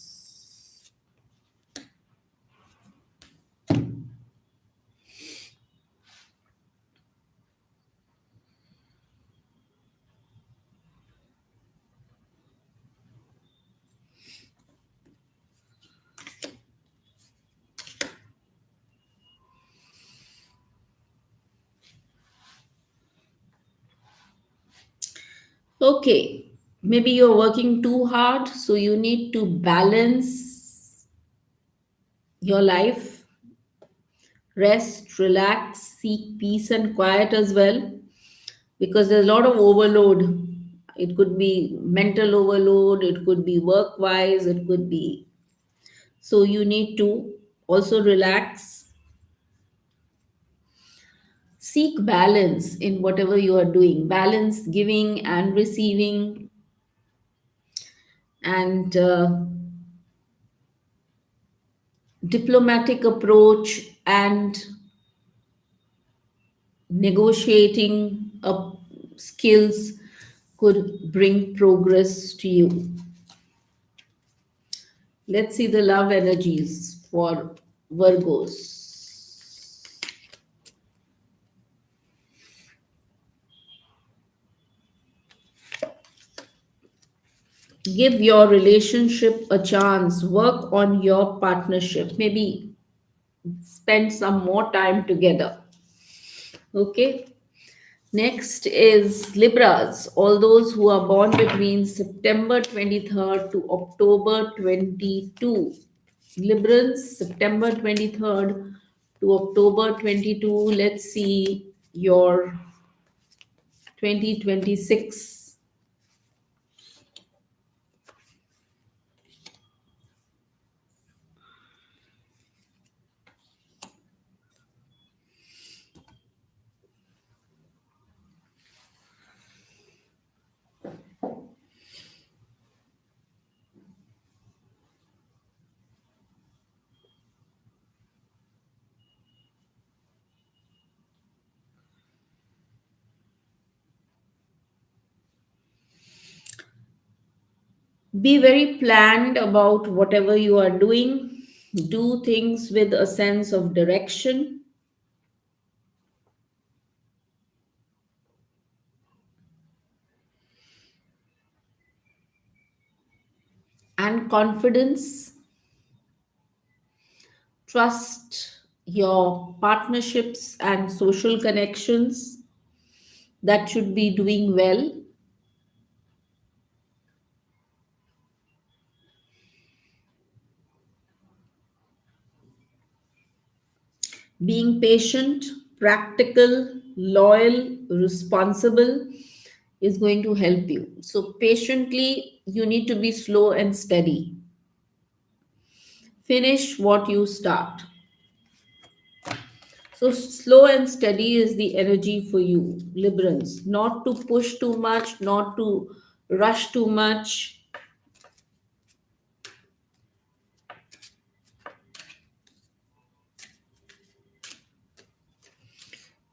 Okay, maybe you're working too hard, so you need to balance your life, rest, relax, seek peace and quiet as well, because there's a lot of overload. It could be mental overload, it could be work wise, it could be. So you need to also relax, seek balance in whatever you are doing, balance giving and receiving, and diplomatic approach and negotiating skills could bring progress to you. Let's see the love energies for Virgos. Give your relationship a chance, work on your partnership, maybe spend some more time together. Okay. Next is Libras, all those who are born between September 23rd to October 22. Librans, September 23rd to October 22. Let's see your 2026. Be very planned about whatever you are doing. Do things with a sense of direction and confidence. Trust your partnerships and social connections that should be doing well. Being patient, practical, loyal, responsible is going to help you. So, patiently, you need to be slow and steady. Finish what you start. So, slow and steady is the energy for you, Librans. Not to push too much, not to rush too much.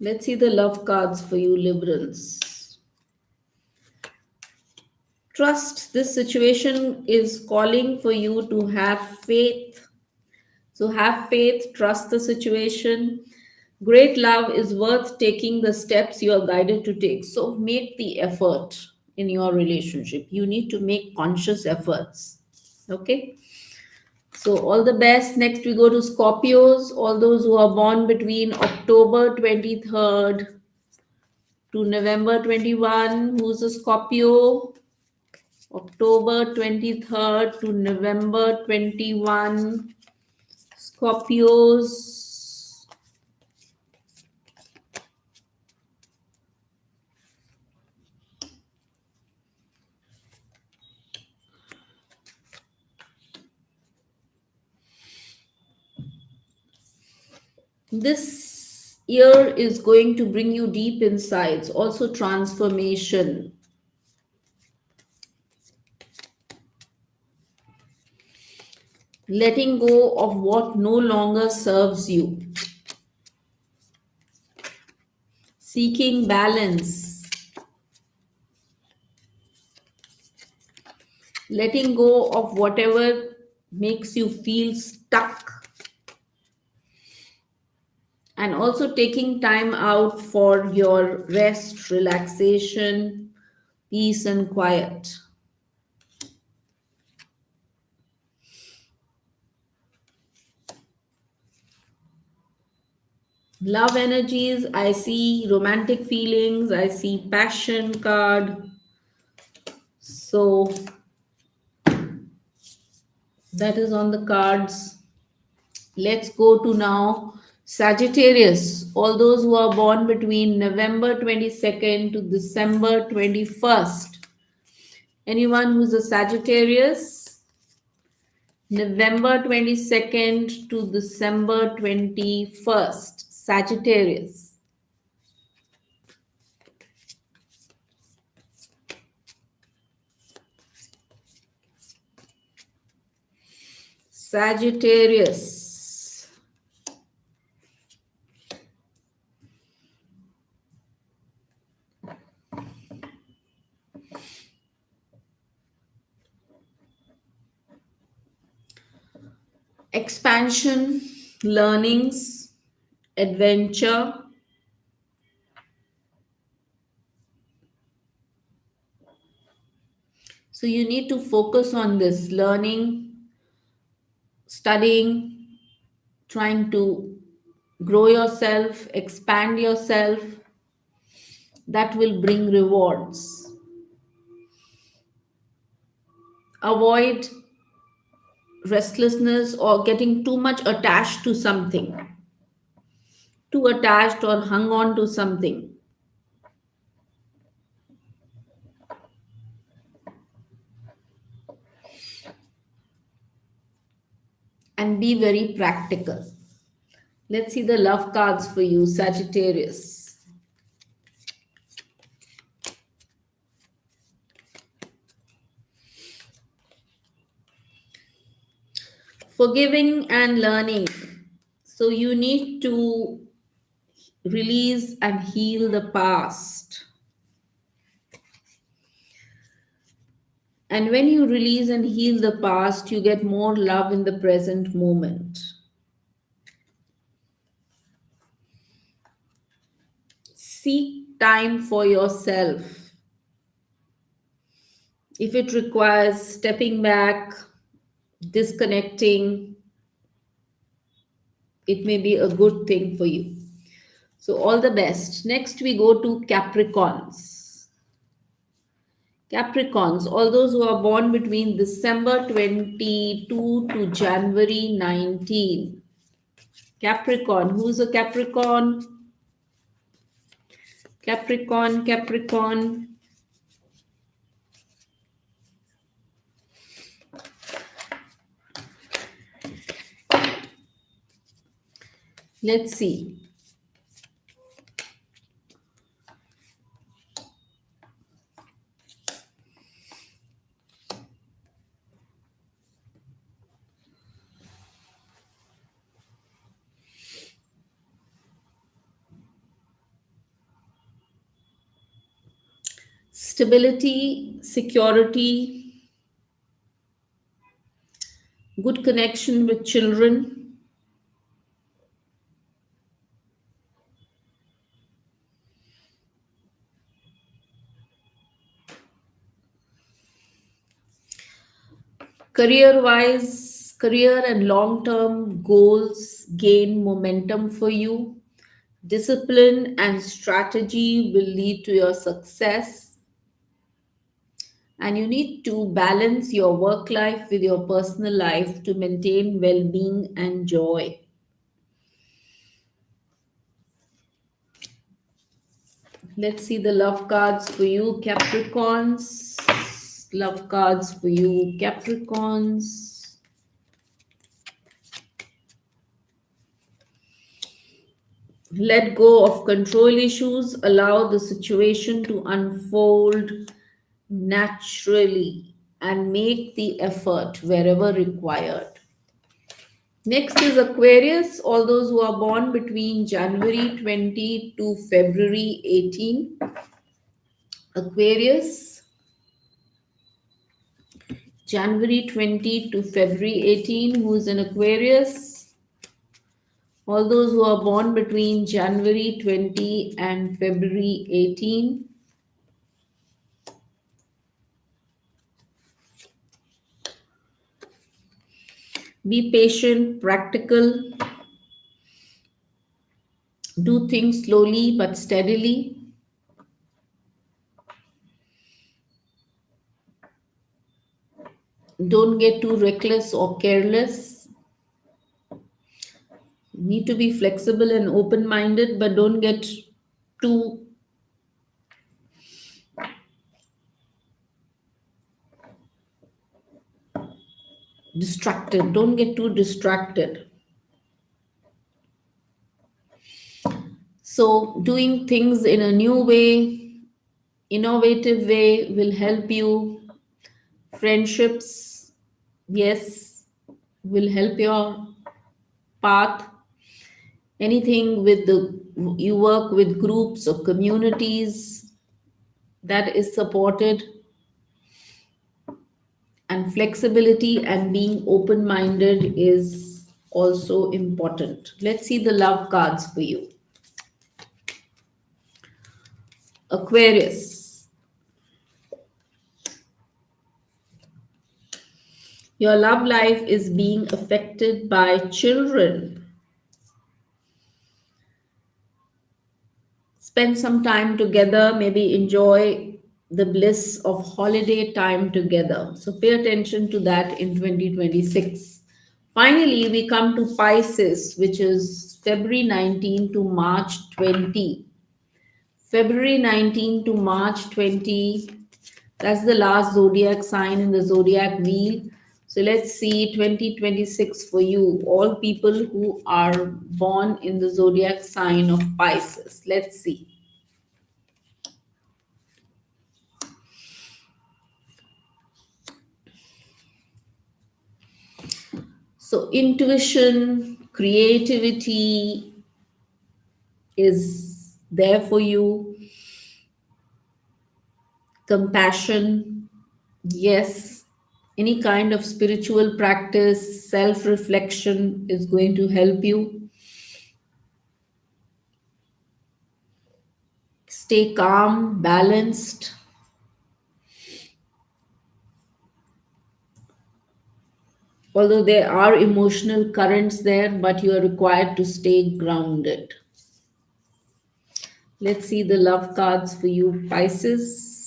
Let's see the love cards for you, Librans. Trust, this situation is calling for you to have faith. So have faith, trust the situation. Great love is worth taking the steps you are guided to take. So make the effort in your relationship. You need to make conscious efforts. Okay. So all the best. Next we go to Scorpios, all those who are born between October 23rd to November 21. Who's a Scorpio? October 23rd to November 21. Scorpios. This year is going to bring you deep insights, also transformation, letting go of what no longer serves you, seeking balance, letting go of whatever makes you feel stuck, and also taking time out for your rest, relaxation, peace, and quiet. Love energies, I see romantic feelings, I see passion card. So that is on the cards. Let's go to now Sagittarius, all those who are born between November 22nd to December 21st. Anyone who's a Sagittarius, November 22nd to December 21st, Sagittarius. Sagittarius. Expansion, learnings, adventure. So you need to focus on this learning, studying, trying to grow yourself, expand yourself. That will bring rewards. Avoid restlessness or getting too much attached to something, too attached or hung on to something. And be very practical. Let's see the love cards for you, Sagittarius. Forgiving and learning. So you need to release and heal the past. And when you release and heal the past, you get more love in the present moment. Seek time for yourself. If it requires stepping back, disconnecting, it may be a good thing for you. So, all the best. Next, we go to Capricorns. Capricorns, all those who are born between December 22 to January 19. Capricorn, who's a Capricorn? Capricorn, Capricorn. Let's see. Stability, security, good connection with children, Career wise, career and long term goals gain momentum for you. Discipline and strategy will lead to your success, and you need to balance your work life with your personal life to maintain well being and joy. Let's see the love cards for you, Capricorns. Love cards for you, Capricorns. Let go of control issues, allow the situation to unfold naturally, and make the effort wherever required. Next is Aquarius, all those who are born between January 20 to February 18. Aquarius, January 20 to February 18, who is in Aquarius. All those who are born between January 20 and February 18. Be patient, practical, do things slowly but steadily. Don't get too reckless or careless. You need to be flexible and open minded, but don't get too distracted. Don't get too distracted. So, doing things in a new way, innovative way will help you. Friendships, yes, will help your path. Anything with the you work with groups or communities, that is supported, and flexibility and being open minded is also important. Let's see the love cards for you. Aquarius, your love life is being affected by children. Spend some time together, maybe enjoy the bliss of holiday time together. So pay attention to that in 2026. Finally, we come to Pisces, which is February 19 to March 20. February 19 to March 20. That's the last zodiac sign in the zodiac wheel. So let's see 2026 for you, all people who are born in the zodiac sign of Pisces. Let's see. So, intuition, creativity is there for you. Compassion, yes. Any kind of spiritual practice, self reflection is going to help you. Stay calm, balanced. Although there are emotional currents there, but you are required to stay grounded. Let's see the love cards for you, Pisces.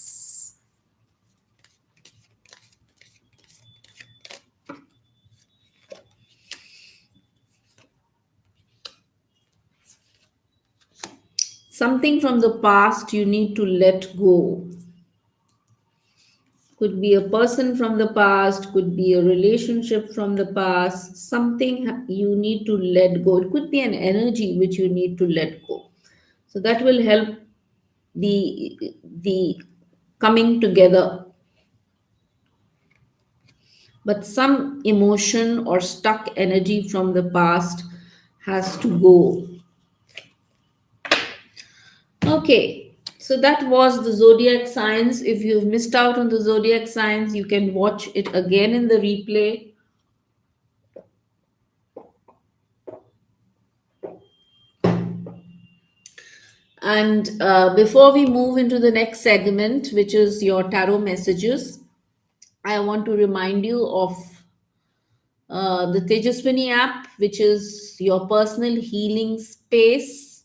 Something from the past you need to let go. Could be a person from the past, could be a relationship from the past, something you need to let go. It could be an energy which you need to let go. So that will help the coming together. But some emotion or stuck energy from the past has to go. Okay, so that was the zodiac signs. If you've missed out on the zodiac signs, you can watch it again in the replay. And before we move into the next segment, which is your tarot messages, I want to remind you of The Tejaswini app, which is your personal healing space,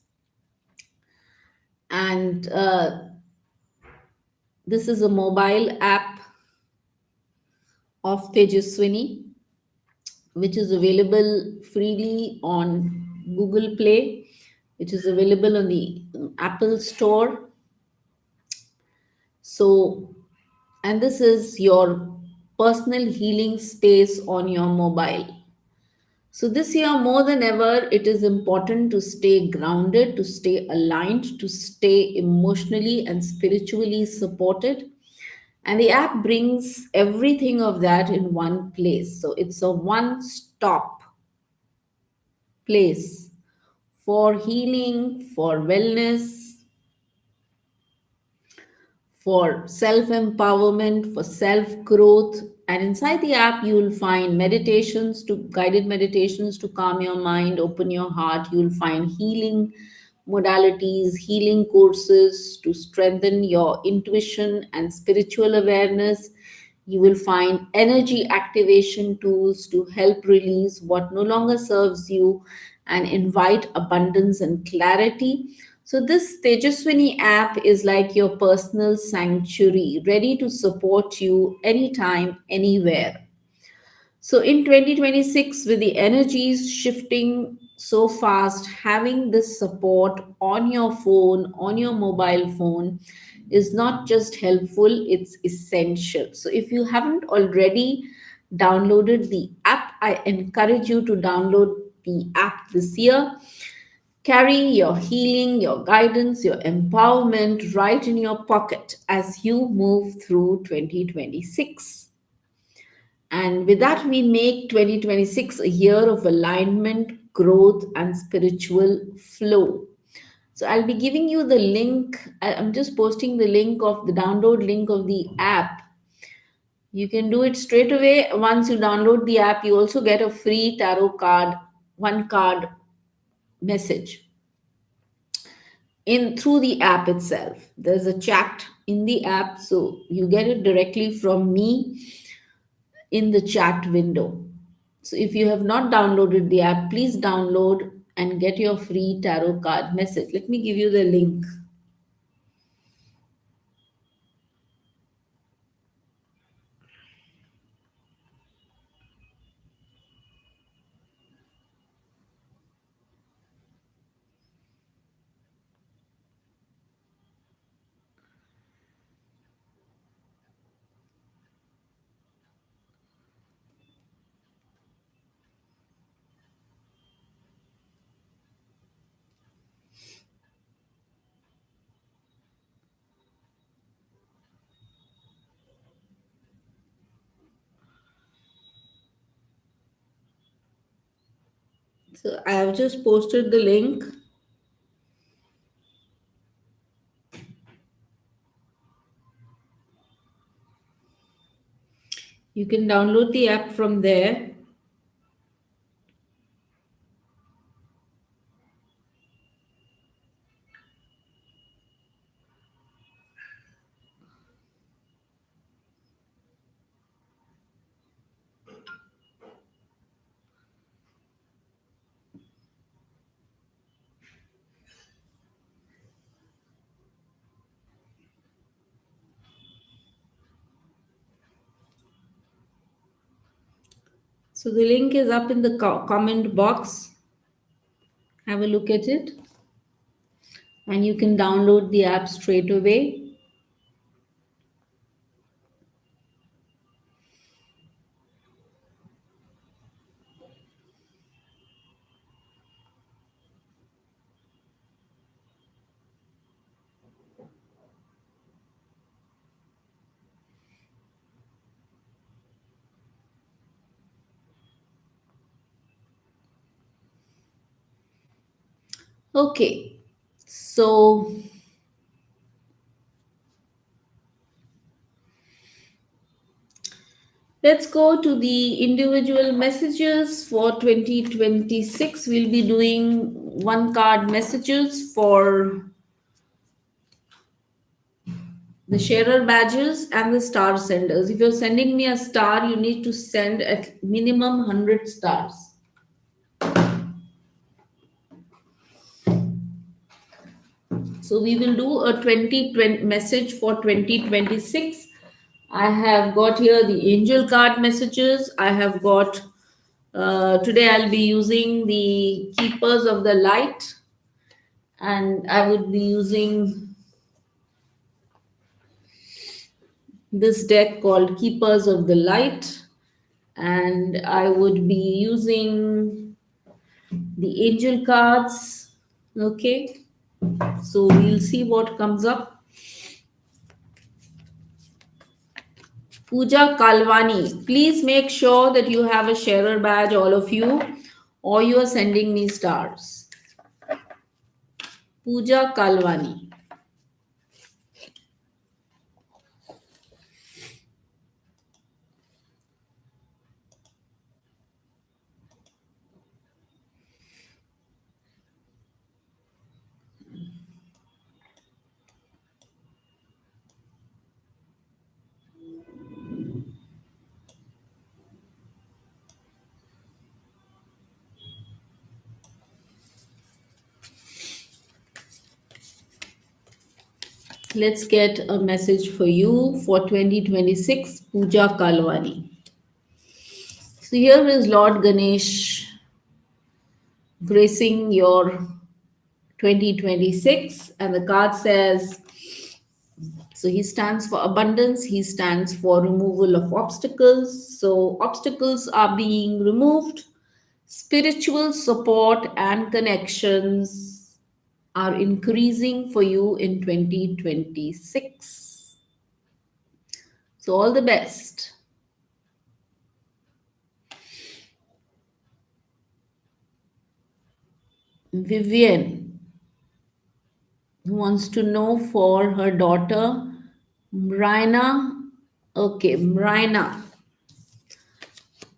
and this is a mobile app of Tejaswini, which is available freely on Google Play, which is available on the Apple Store. So, and this is your personal healing space on your mobile. So, this year more than ever, it is important to stay grounded, to stay aligned, to stay emotionally and spiritually supported. And the app brings everything of that in one place. So, it's a one stop place for healing, for wellness, for self empowerment, for self growth. And inside the app, you will find meditations to guided meditations to calm your mind, open your heart. You will find healing modalities, healing courses to strengthen your intuition and spiritual awareness. You will find energy activation tools to help release what no longer serves you and invite abundance and clarity. So, this Tejaswini app is like your personal sanctuary, ready to support you anytime, anywhere. So in 2026, with the energies shifting so fast, having this support on your phone, on your mobile phone, is not just helpful, it's essential. So if you haven't already downloaded the app, I encourage you to download the app this year. Carry your healing, your guidance, your empowerment right in your pocket as you move through 2026. And with that, we make 2026 a year of alignment, growth, and spiritual flow. So I'll be giving you the link. I'm just posting the link of the download link of the app. You can do it straight away. Once you download the app, you also get a free tarot card, one card message in through the app itself. There's a chat in the app, so you get it directly from me in the chat window. So if you have not downloaded the app, please download and get your free tarot card message. Let me give you the link. So I have just posted the link. You can download the app from there. So the link is up in the comment box. Have a look at it, and you can download the app straight away. Okay, so let's go to the individual messages for 2026. We'll be doing one card messages for the sharer badges and the star senders. If you're sending me a star, you need to send at minimum 100 stars. So we will do a 2020 message for 2026. I have got here the angel card messages. I have got today I'll be using the keepers of the light, and I would be using this deck called Keepers of the Light, and I would be using the angel cards. Okay, so we'll see what comes up. Pooja Kalwani, please make sure that you have a sharer badge, all of you, or you are sending me stars. Pooja Kalwani. Let's get a message for you for 2026, Pooja Kalwani. So here is Lord Ganesh gracing your 2026, and the card says, so he stands for abundance, he stands for removal of obstacles. So obstacles are being removed, spiritual support and connections are increasing for you in 2026. So all the best. Vivian, who wants to know for her daughter, Mrina. Okay, Mrina.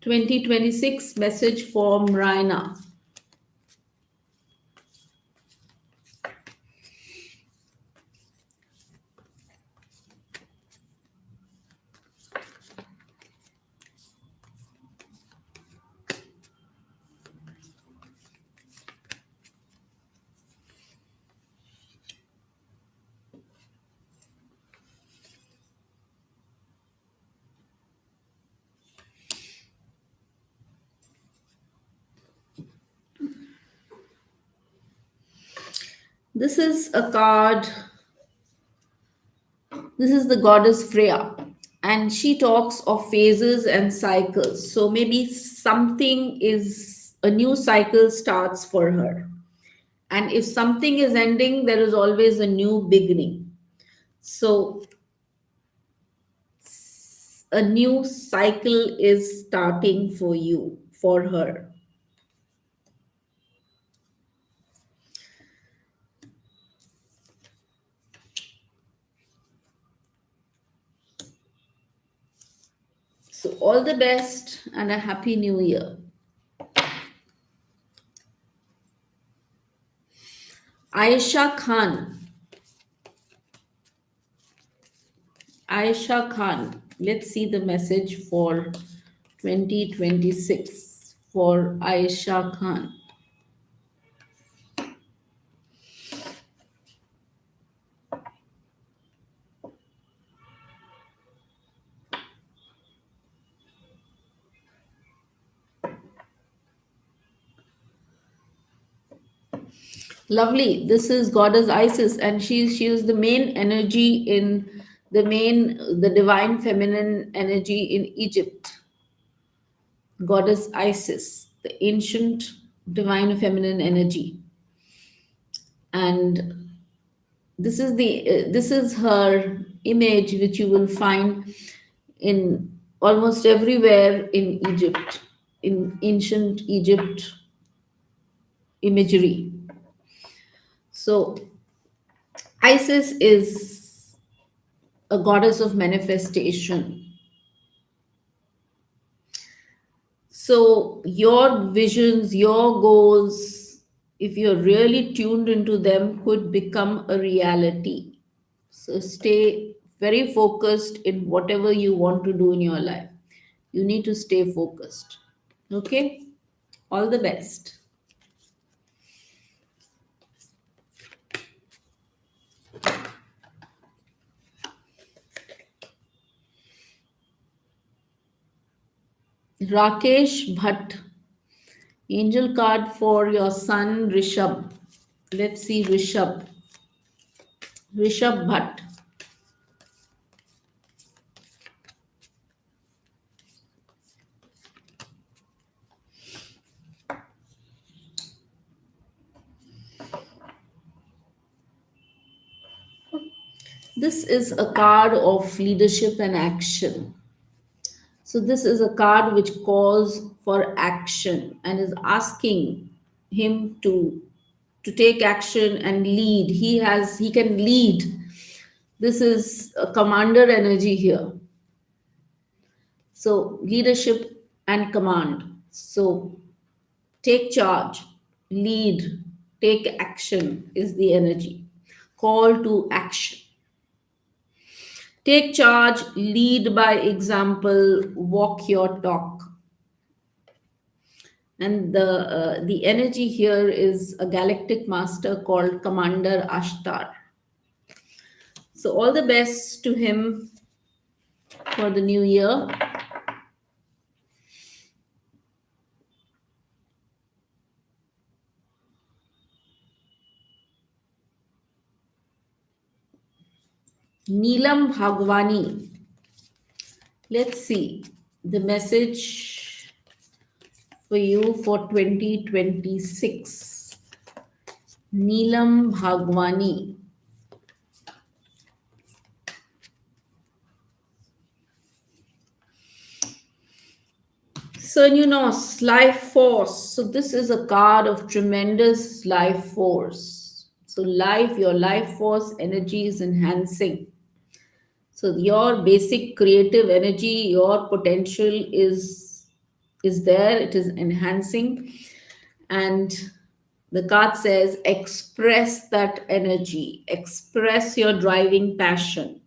2026 message for Mrina. This is a card. This is the goddess Freya, and she talks of phases and cycles. So maybe something is a new cycle starts for her. And if something is ending, there is always a new beginning. So a new cycle is starting for you, for her. So all the best and a happy new year. Aisha Khan. Aisha Khan. Let's see the message for 2026 for Aisha Khan. Lovely. This is goddess Isis, and she is the main energy in the divine feminine energy in Egypt. Goddess Isis, the ancient divine feminine energy, and this is her image, which you will find in almost everywhere in Egypt, in ancient Egypt imagery. So Isis is a goddess of manifestation. So your visions, your goals, if you're really tuned into them, could become a reality. So stay very focused in whatever you want to do in your life. You need to stay focused. Okay? All the best. Rakesh Bhatt, angel card for your son Rishabh. Let's see Rishabh. Rishabh Bhatt. This is a card of leadership and action. So this is a card which calls for action and is asking him to take action and lead. He can lead. This is a commander energy here. So leadership and command. So take charge, lead, take action is the energy. Call to action. Take charge, lead by example, walk your talk. And the energy here is a galactic master called Commander Ashtar. So all the best to him for the new year. Neelam Bhagwani. Let's see the message for you for 2026. Neelam Bhagwani. So, life force. So, this is a card of tremendous life force. So, your life force energy is enhancing. So, your basic creative energy, your potential is there. It is enhancing, and the card says, express that energy, express your driving passion.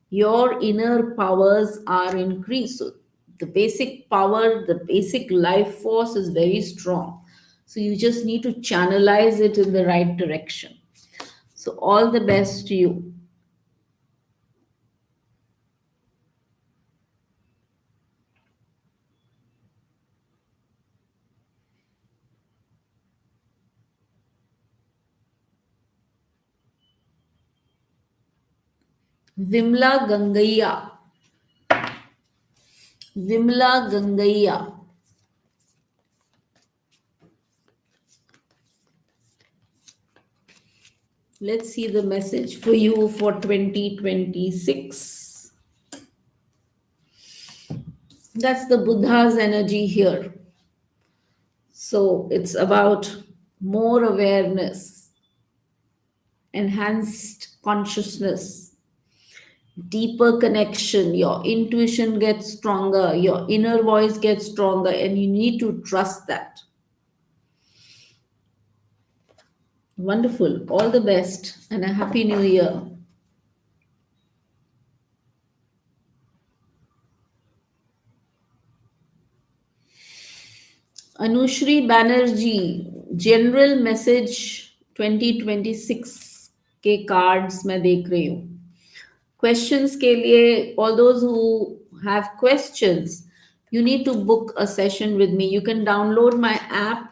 Your inner powers are increased. So the basic power, the basic life force is very strong. So you just need to channelize it in the right direction. So all the best to you. Vimla Gangaiya. Vimla Gangaiya. Let's see the message for you for 2026. That's the Buddha's energy here. So it's about more awareness, enhanced consciousness, deeper connection. Your intuition gets stronger, your inner voice gets stronger, and you need to trust that. Wonderful. All the best and a happy new year. Anushri Banerjee, general message 2026 के cards मैं देख रही हूँ. Questions के लिए, all those who have questions, you need to book a session with me. You can download my app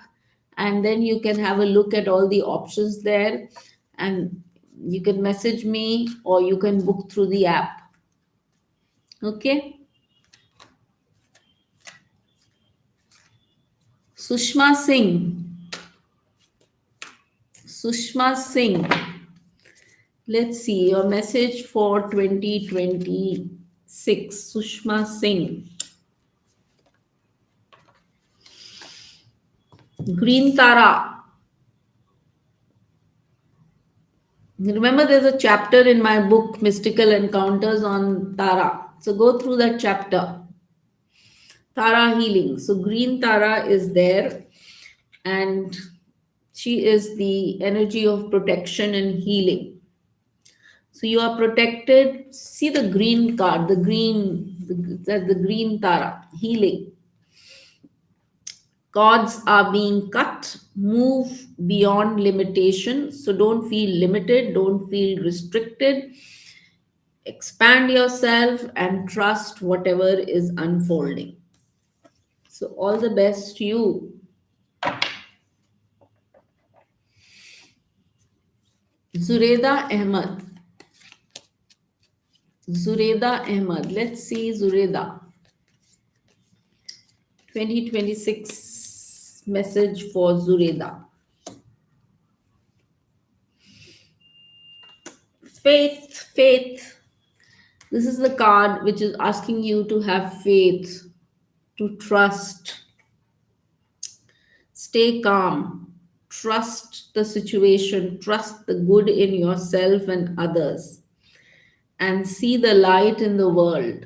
and then you can have a look at all the options there, and you can message me or you can book through the app. Okay. Sushma Singh. Sushma Singh. Let's see your message for 2026. Sushma Singh. Green Tara. Remember, there's a chapter in my book, Mystical Encounters, on Tara. So go through that chapter. Tara healing. So Green Tara is there, and she is the energy of protection and healing. So you are protected. See the green card, the green tara, healing. Cords are being cut. Move beyond limitation. So don't feel limited. Don't feel restricted. Expand yourself and trust whatever is unfolding. So all the best to you. Zureda Ahmed. Zureda Ahmed. Let's see Zureda. 2026 message for Zureda. Faith, faith. This is the card which is asking you to have faith, to trust, stay calm, trust the situation, trust the good in yourself and others, and see the light in the world.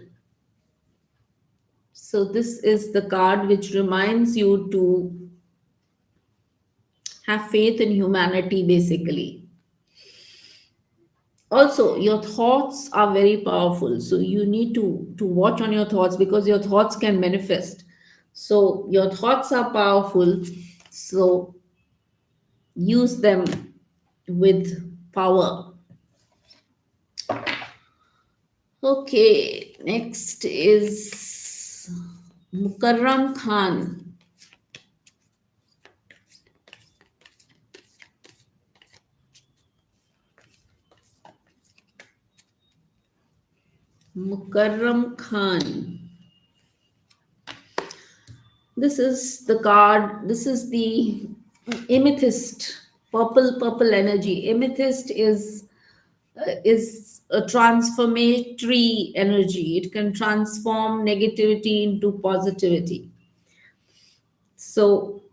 So, this is the card which reminds you to have faith in humanity, basically. Also, your thoughts are very powerful, so you need to watch on your thoughts, because your thoughts can manifest. So your thoughts are powerful, so use them with power. Okay, next is Mukarram Khan. Mukarram Khan. This is the card. This is the amethyst, purple energy. Amethyst is a transformatory energy. It can transform negativity into positivity. So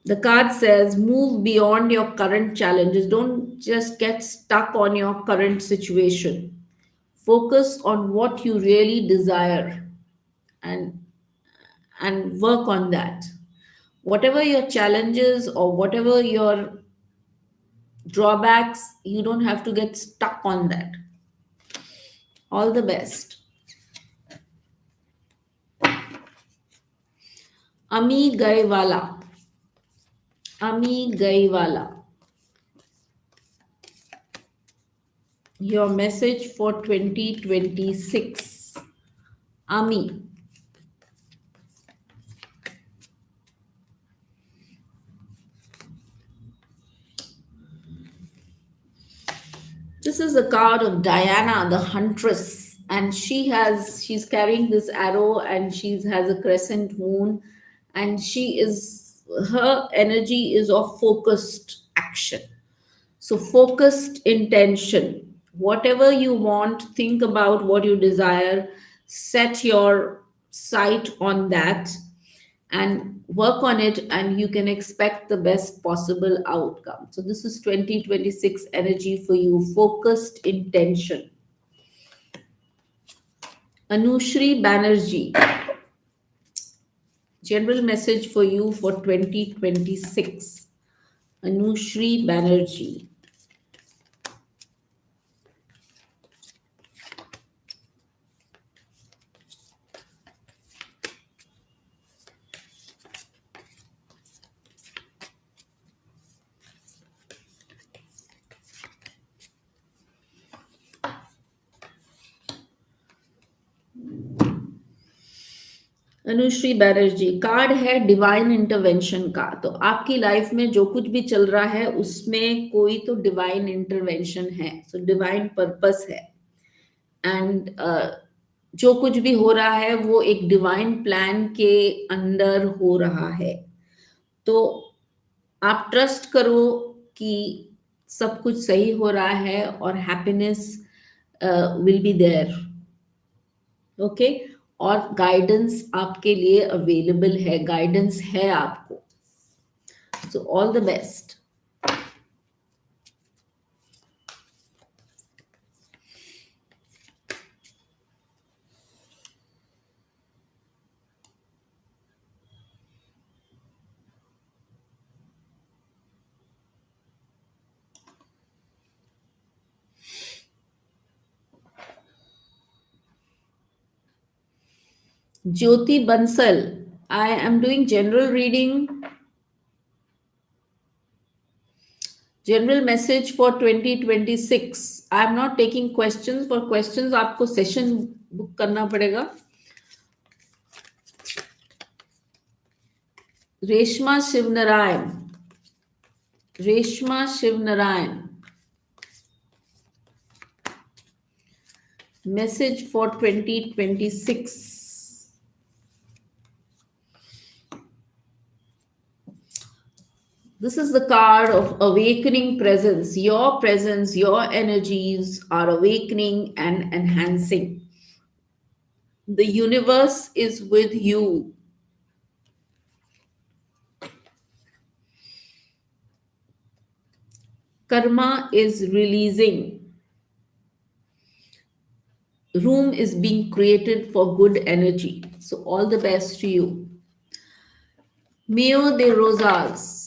the card says move beyond your current challenges. Don't just get stuck on your current situation. Focus on what you really desire, and work on that. Whatever your challenges or whatever your drawbacks, you don't have to get stuck on that. All the best. Ami Gaiwala. Ami Gaiwala. Your message for 2026. Ami. This is a card of Diana, the huntress, and she's carrying this arrow, and she has a crescent moon, and her energy is of focused action. So focused intention. Whatever you want, think about what you desire, set your sight on that, and work on it, and you can expect the best possible outcome. So this is 2026 energy for you, focused intention. Anushri Banerjee, general message for you for 2026. Anushri Banerjee. Anushri Banerjee, card है divine intervention का। तो आपकी life में जो कुछ भी चल रहा है उसमें कोई तो डिवाइन इंटरवेंशन है, सो डिवाइन पर्पस है, एंड जो कुछ भी हो रहा है वो एक डिवाइन प्लान के अंदर हो रहा है। तो आप ट्रस्ट करो कि सब कुछ सही हो रहा है और happiness will be there. Okay, और गाइडेंस आपके लिए अवेलेबल है, गाइडेंस है आपको। So all the best. Jyoti Bansal. I am doing general message for 2026. I am not taking questions. For questions, आपको session book करना पड़ेगा. Reshma Shivnarayan. Reshma Shivnarayan. Message for 2026. This is the card of awakening presence. Your presence, your energies are awakening and enhancing. The universe is with you. Karma is releasing. Room is being created for good energy. So, all the best to you. Mio de Rosas.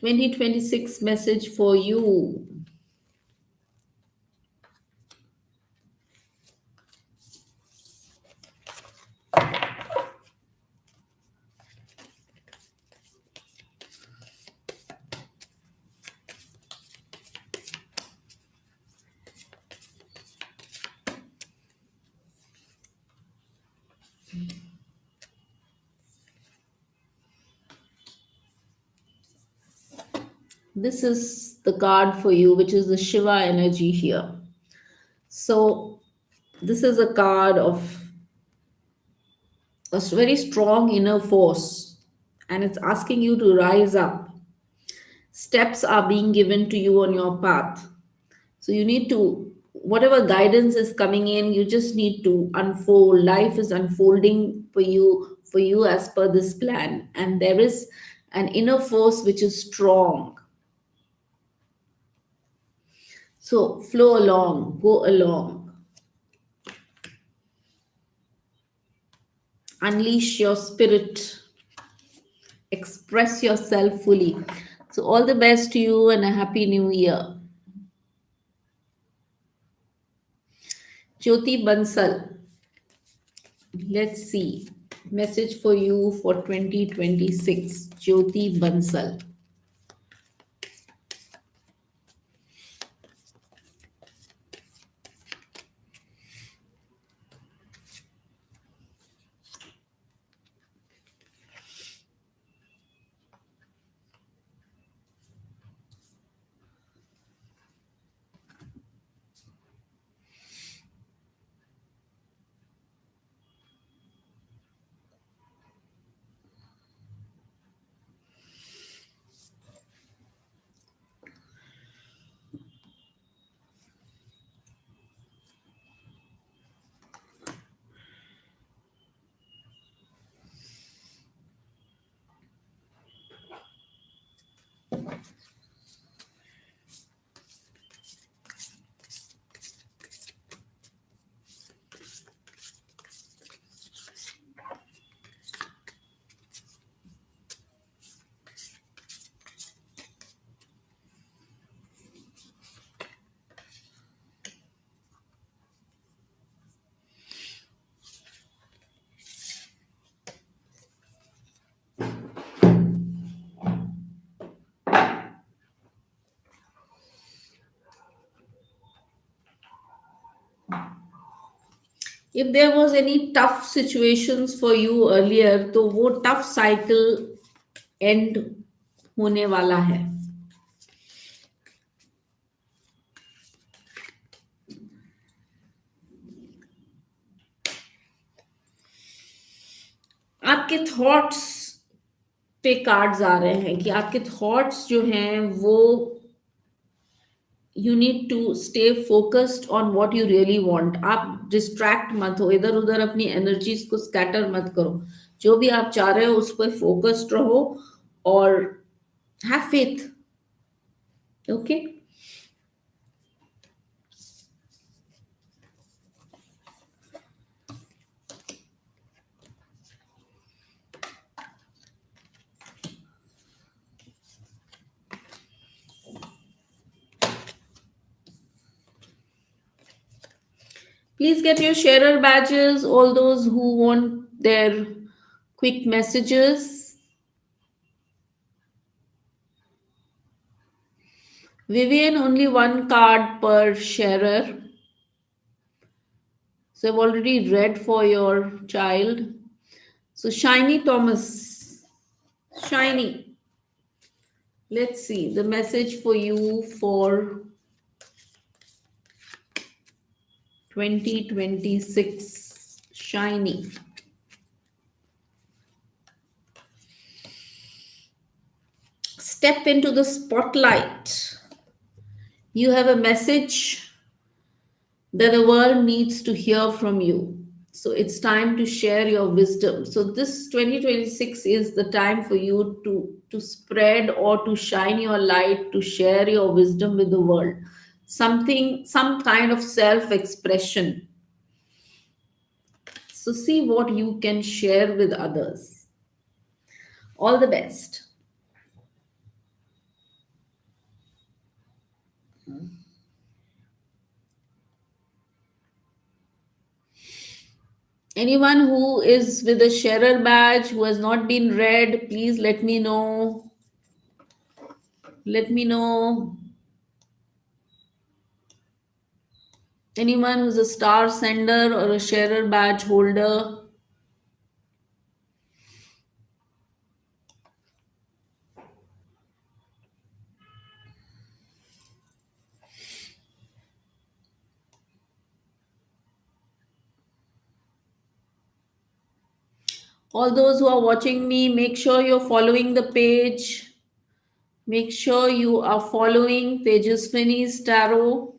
2026 message for you. This is the card for you, which is the Shiva energy here. So, this is a card of a very strong inner force, and it's asking you to rise up. Steps are being given to you on your path. So, you need to, whatever guidance is coming in, you just need to unfold. Life is unfolding for you as per this plan, and there is an inner force which is strong. So, flow along, go along. Unleash your spirit, express yourself fully. So, all the best to you and a happy new year. Jyoti Bansal, let's see. Message for you for 2026. Jyoti Bansal. If there was any tough situations for you earlier, तो वो tough cycle end होने वाला है. आपके thoughts पे cards आ रहे हैं कि आपके थॉट्स जो हैं वो you need to stay focused on what you really want. आप डिस्ट्रैक्ट मत हो, इधर उधर अपनी एनर्जीज को स्कैटर मत करो. जो भी आप चाह रहे हो उस पर फोकस्ड रहो और have faith. Okay. Please get your sharer badges, all those who want their quick messages. Vivian, only one card per sharer. So I've already read for your child. So Shiny Thomas. Shiny. Let's see the message for you for 2026. Shiny. Step into the spotlight. You have a message that the world needs to hear from you. So it's time to share your wisdom. So this 2026 is the time for you to spread or to shine your light, to share your wisdom with the world. Something, some kind of self-expression. So see what you can share with others. All the best. Anyone who is with a sharer badge who has not been read, please let me know. Let me know. Anyone who's a star sender or a sharer badge holder, all those who are watching me, make sure you're following the page. Make sure you are following Tejaswini's tarot.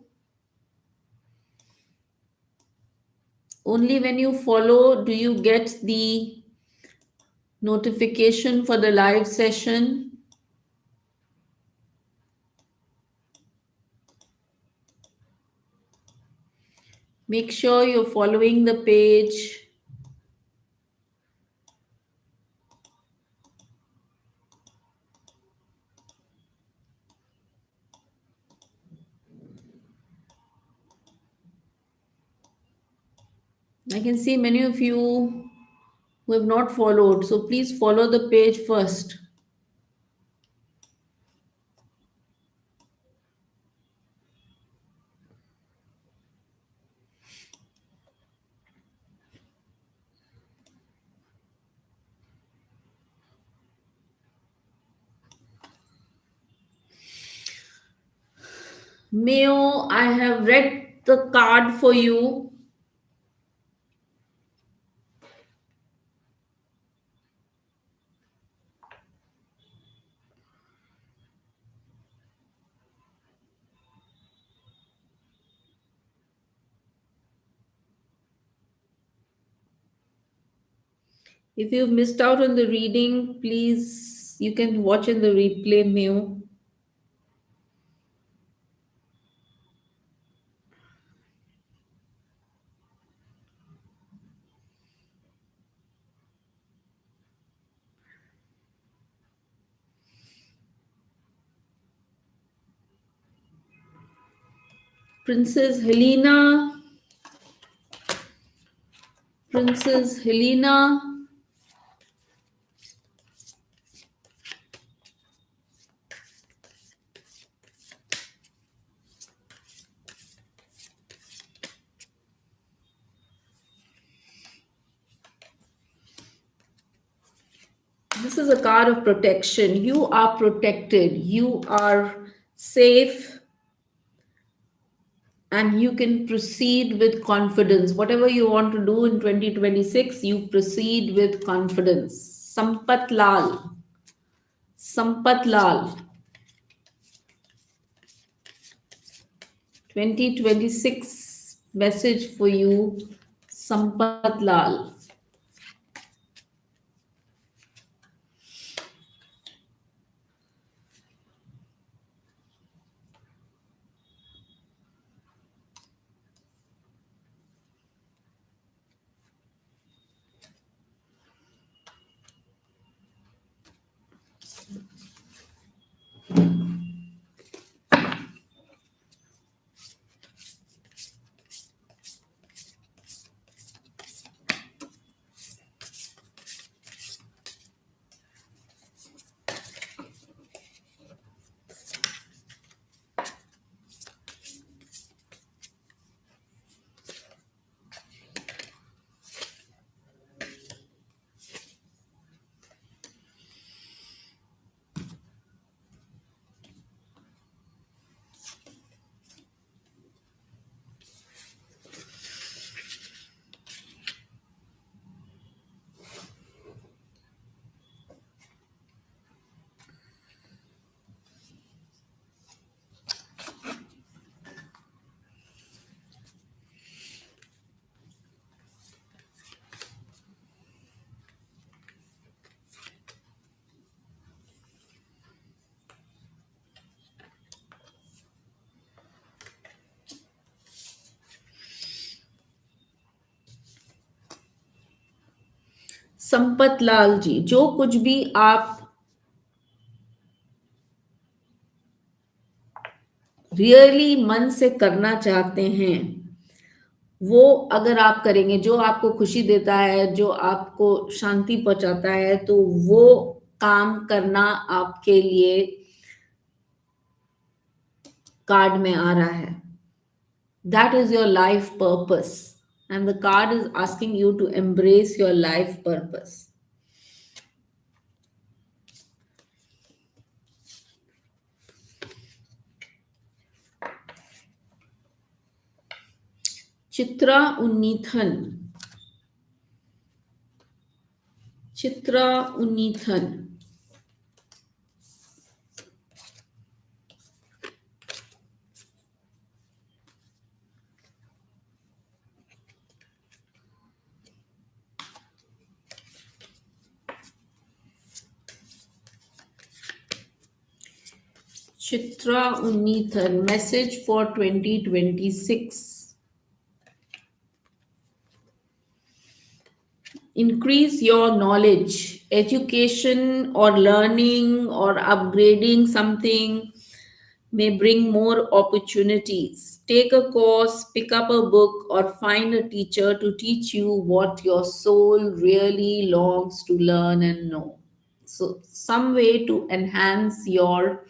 Only when you follow do you get the notification for the live session. Make sure you're following the page. I can see many of you who have not followed, so please follow the page first. Mayo, I have read the card for you. If you've missed out on the reading, please, you can watch in the replay, Mayo. Princess Helena, Princess Helena, this is a card of protection. You are protected, you are safe, and you can proceed with confidence. Whatever you want to do in 2026, you proceed with confidence. Sampat Lal. Sampat Lal. 2026 message for you, Sampat Lal. Sampat Lal ji, जो कुछ भी आप really मन से करना चाहते हैं, वो अगर आप करेंगे, जो आपको खुशी देता है, जो आपको शांति पहुंचाता है, तो वो काम करना आपके लिए कार्ड में आ रहा है. That is your life purpose. And the card is asking you to embrace your life purpose. Chitra Unnithan. Chitra Unnithan. Chitra Unnithan, message for 2026. Increase your knowledge, education or learning or upgrading something may bring more opportunities. Take a course, pick up a book, or find a teacher to teach you what your soul really longs to learn and know. So, some way to enhance your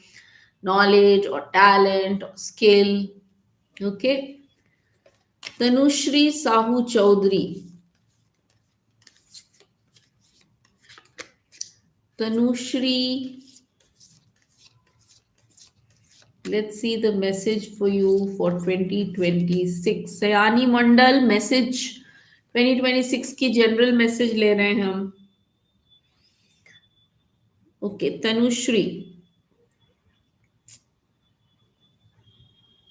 knowledge or talent or skill. Okay. Tanushri Sahu Chaudhary. Tanushri, let's see the message for you for 2026. Sayani Mandal, message 2026 की general message ले रहे हैं हम. Okay Tanushree,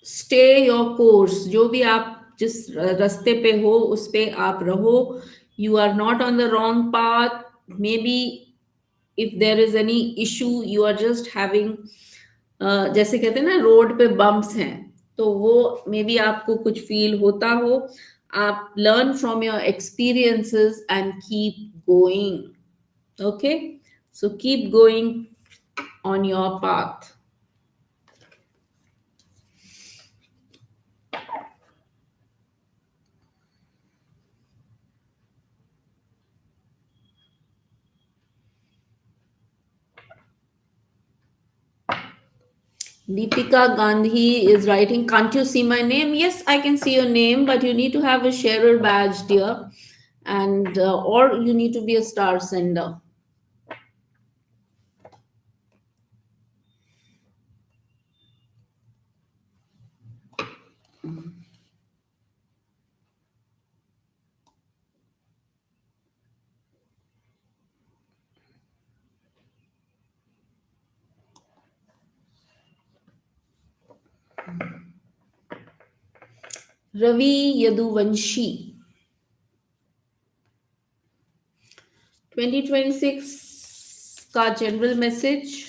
stay your course. जो भी आप जिस रास्ते पे हो उस पे आप रहो. You are not on the wrong path. Maybe if there is any issue, you are just having, जैसे कहते हैं ना रोड पे बम्प्स हैं, तो वो मे बी आपको कुछ फील होता हो. आप learn from your experiences and keep going. Okay, so keep going on your path. Deepika Gandhi is writing, can't you see my name? Yes, I can see your name, but you need to have a sharer badge, dear. And or you need to be a star sender. Ravi Yaduvanshi. 2026 का general message.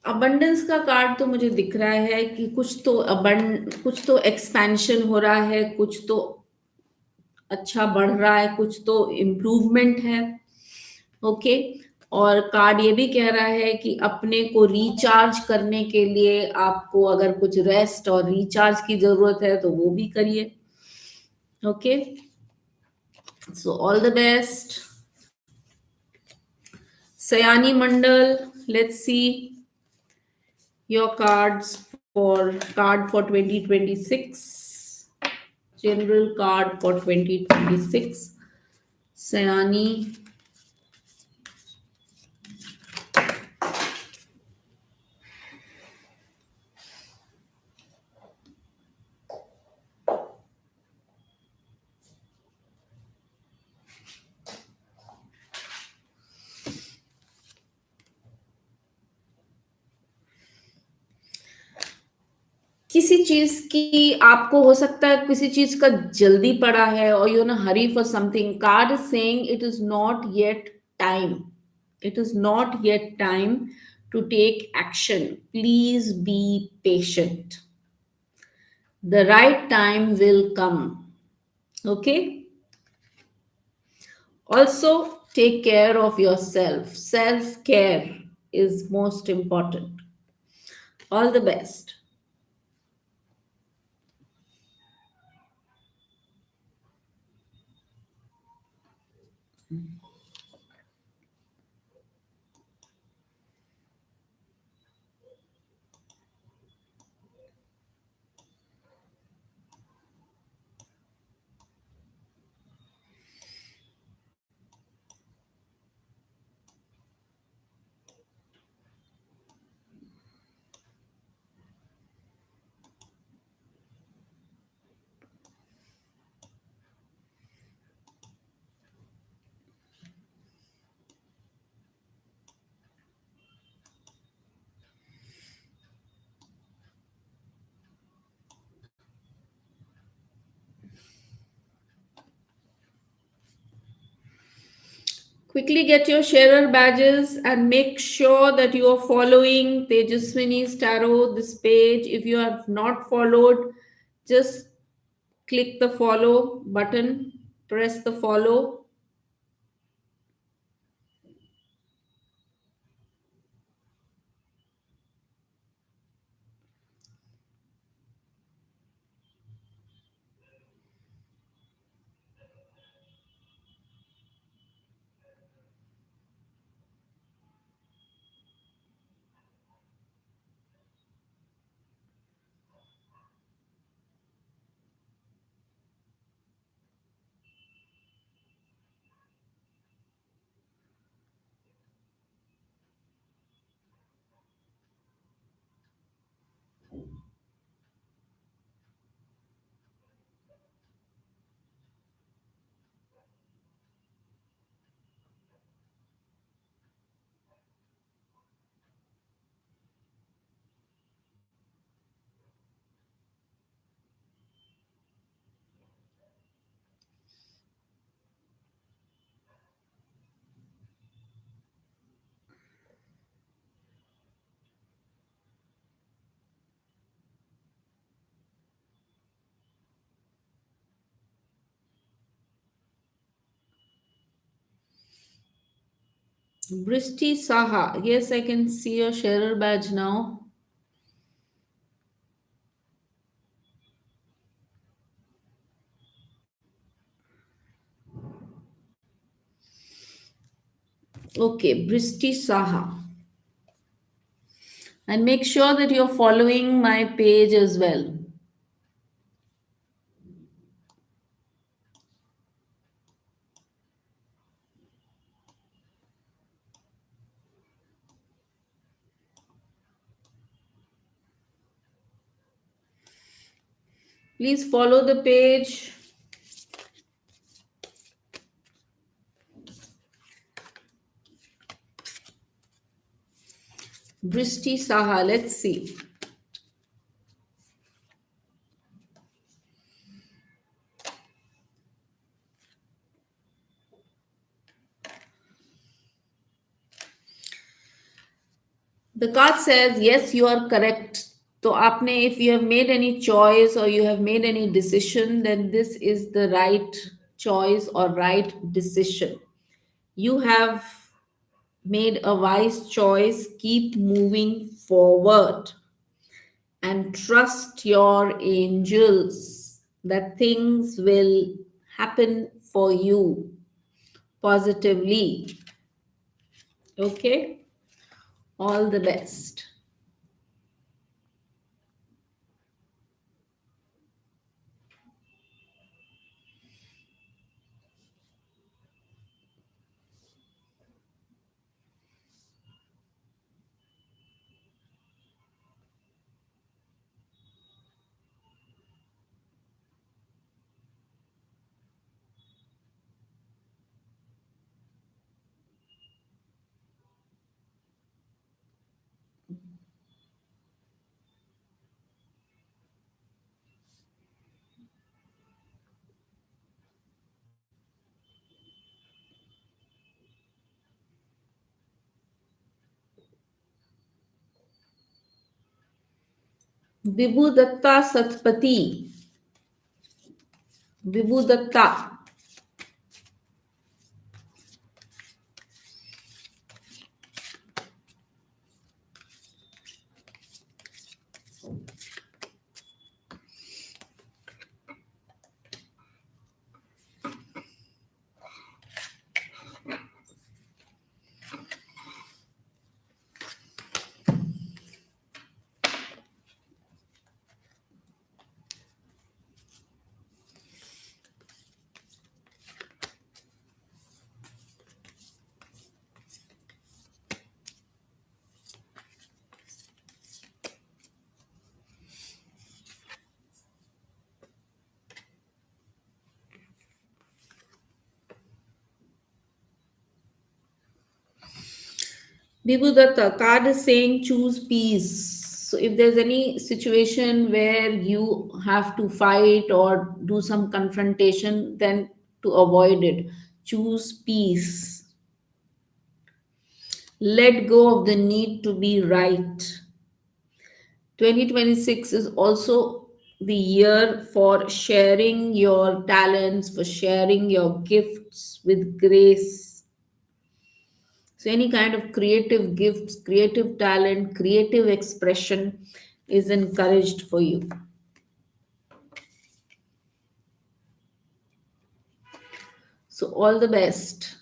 Abundance का card तो मुझे दिख रहा है कि कुछ तो एक्सपेंशन हो रहा है, कुछ तो अच्छा बढ़ रहा है, कुछ तो इम्प्रूवमेंट है. ओके. और कार्ड ये भी कह रहा है कि अपने को रिचार्ज करने के लिए आपको अगर कुछ रेस्ट और रिचार्ज की जरूरत है तो वो भी करिए. Okay, so all the best. Sayani Mandal, let's see. Your card for 2026. General card for 2026. Sayani. किसी चीज की आपको हो सकता है किसी चीज का जल्दी पड़ा है और you know hurry for something card is saying it is not yet time it is not yet time to take action please be patient the right time will come. Okay. Also, take care of yourself. Self care is most important. All the best. Quickly get your sharer badges and make sure that you are following Tejaswini's Tarot, this page. If you have not followed, just click the follow button, press the follow. Bristi Saha. Yes, I can see your sharer badge now. Okay, Bristi Saha. And make sure that you're following my page as well. Please follow the page. Bristi Saha, let's see. The card says, yes, you are correct. So, आपने, if you have made any choice or you have made any decision, then this is the right choice or right decision. You have made a wise choice. Keep moving forward and trust your angels that things will happen for you positively. Okay, all the best. Vibhu Datta Satpati. Vibhu Datta. Vibhudatta, card is saying choose peace. So if there's any situation where you have to fight or do some confrontation, then to avoid it, choose peace. Let go of the need to be right. 2026 is also the year for sharing your talents, for sharing your gifts with grace. So, any kind of creative gifts, creative talent, creative expression is encouraged for you. So, all the best.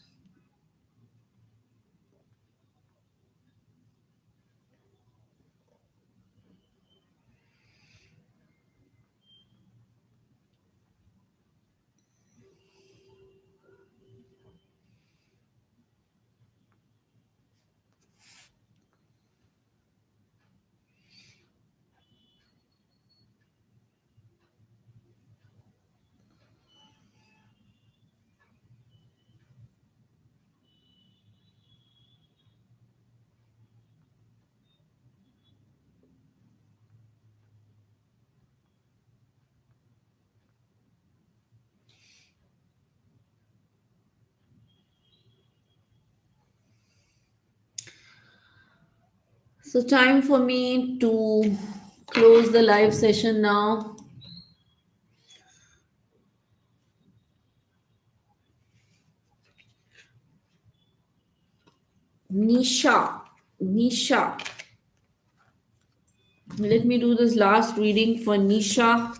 So, time for me to close the live session now. Nisha, Nisha. Let me do this last reading for Nisha.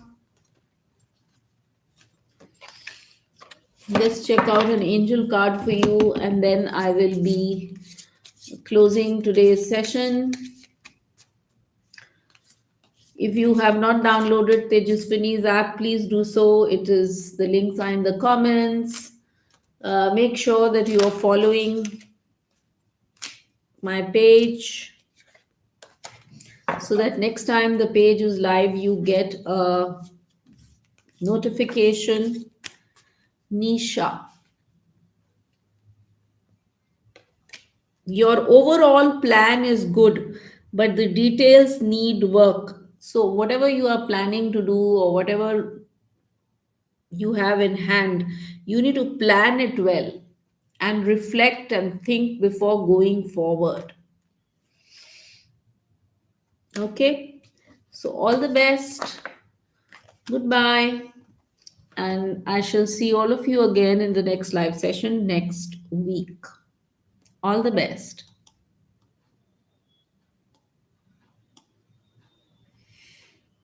Let's check out an angel card for you, and then I will be closing today's session. If you have not downloaded Tejaswini's app, please do so. It is the links are in the comments. Make sure that you are following my page so that next time the page is live, you get a notification. Nisha, your overall plan is good, but the details need work. So, whatever you are planning to do or whatever you have in hand, you need to plan it well and reflect and think before going forward. Okay, so all the best. Goodbye, and I shall see all of you again in the next live session next week. All the best.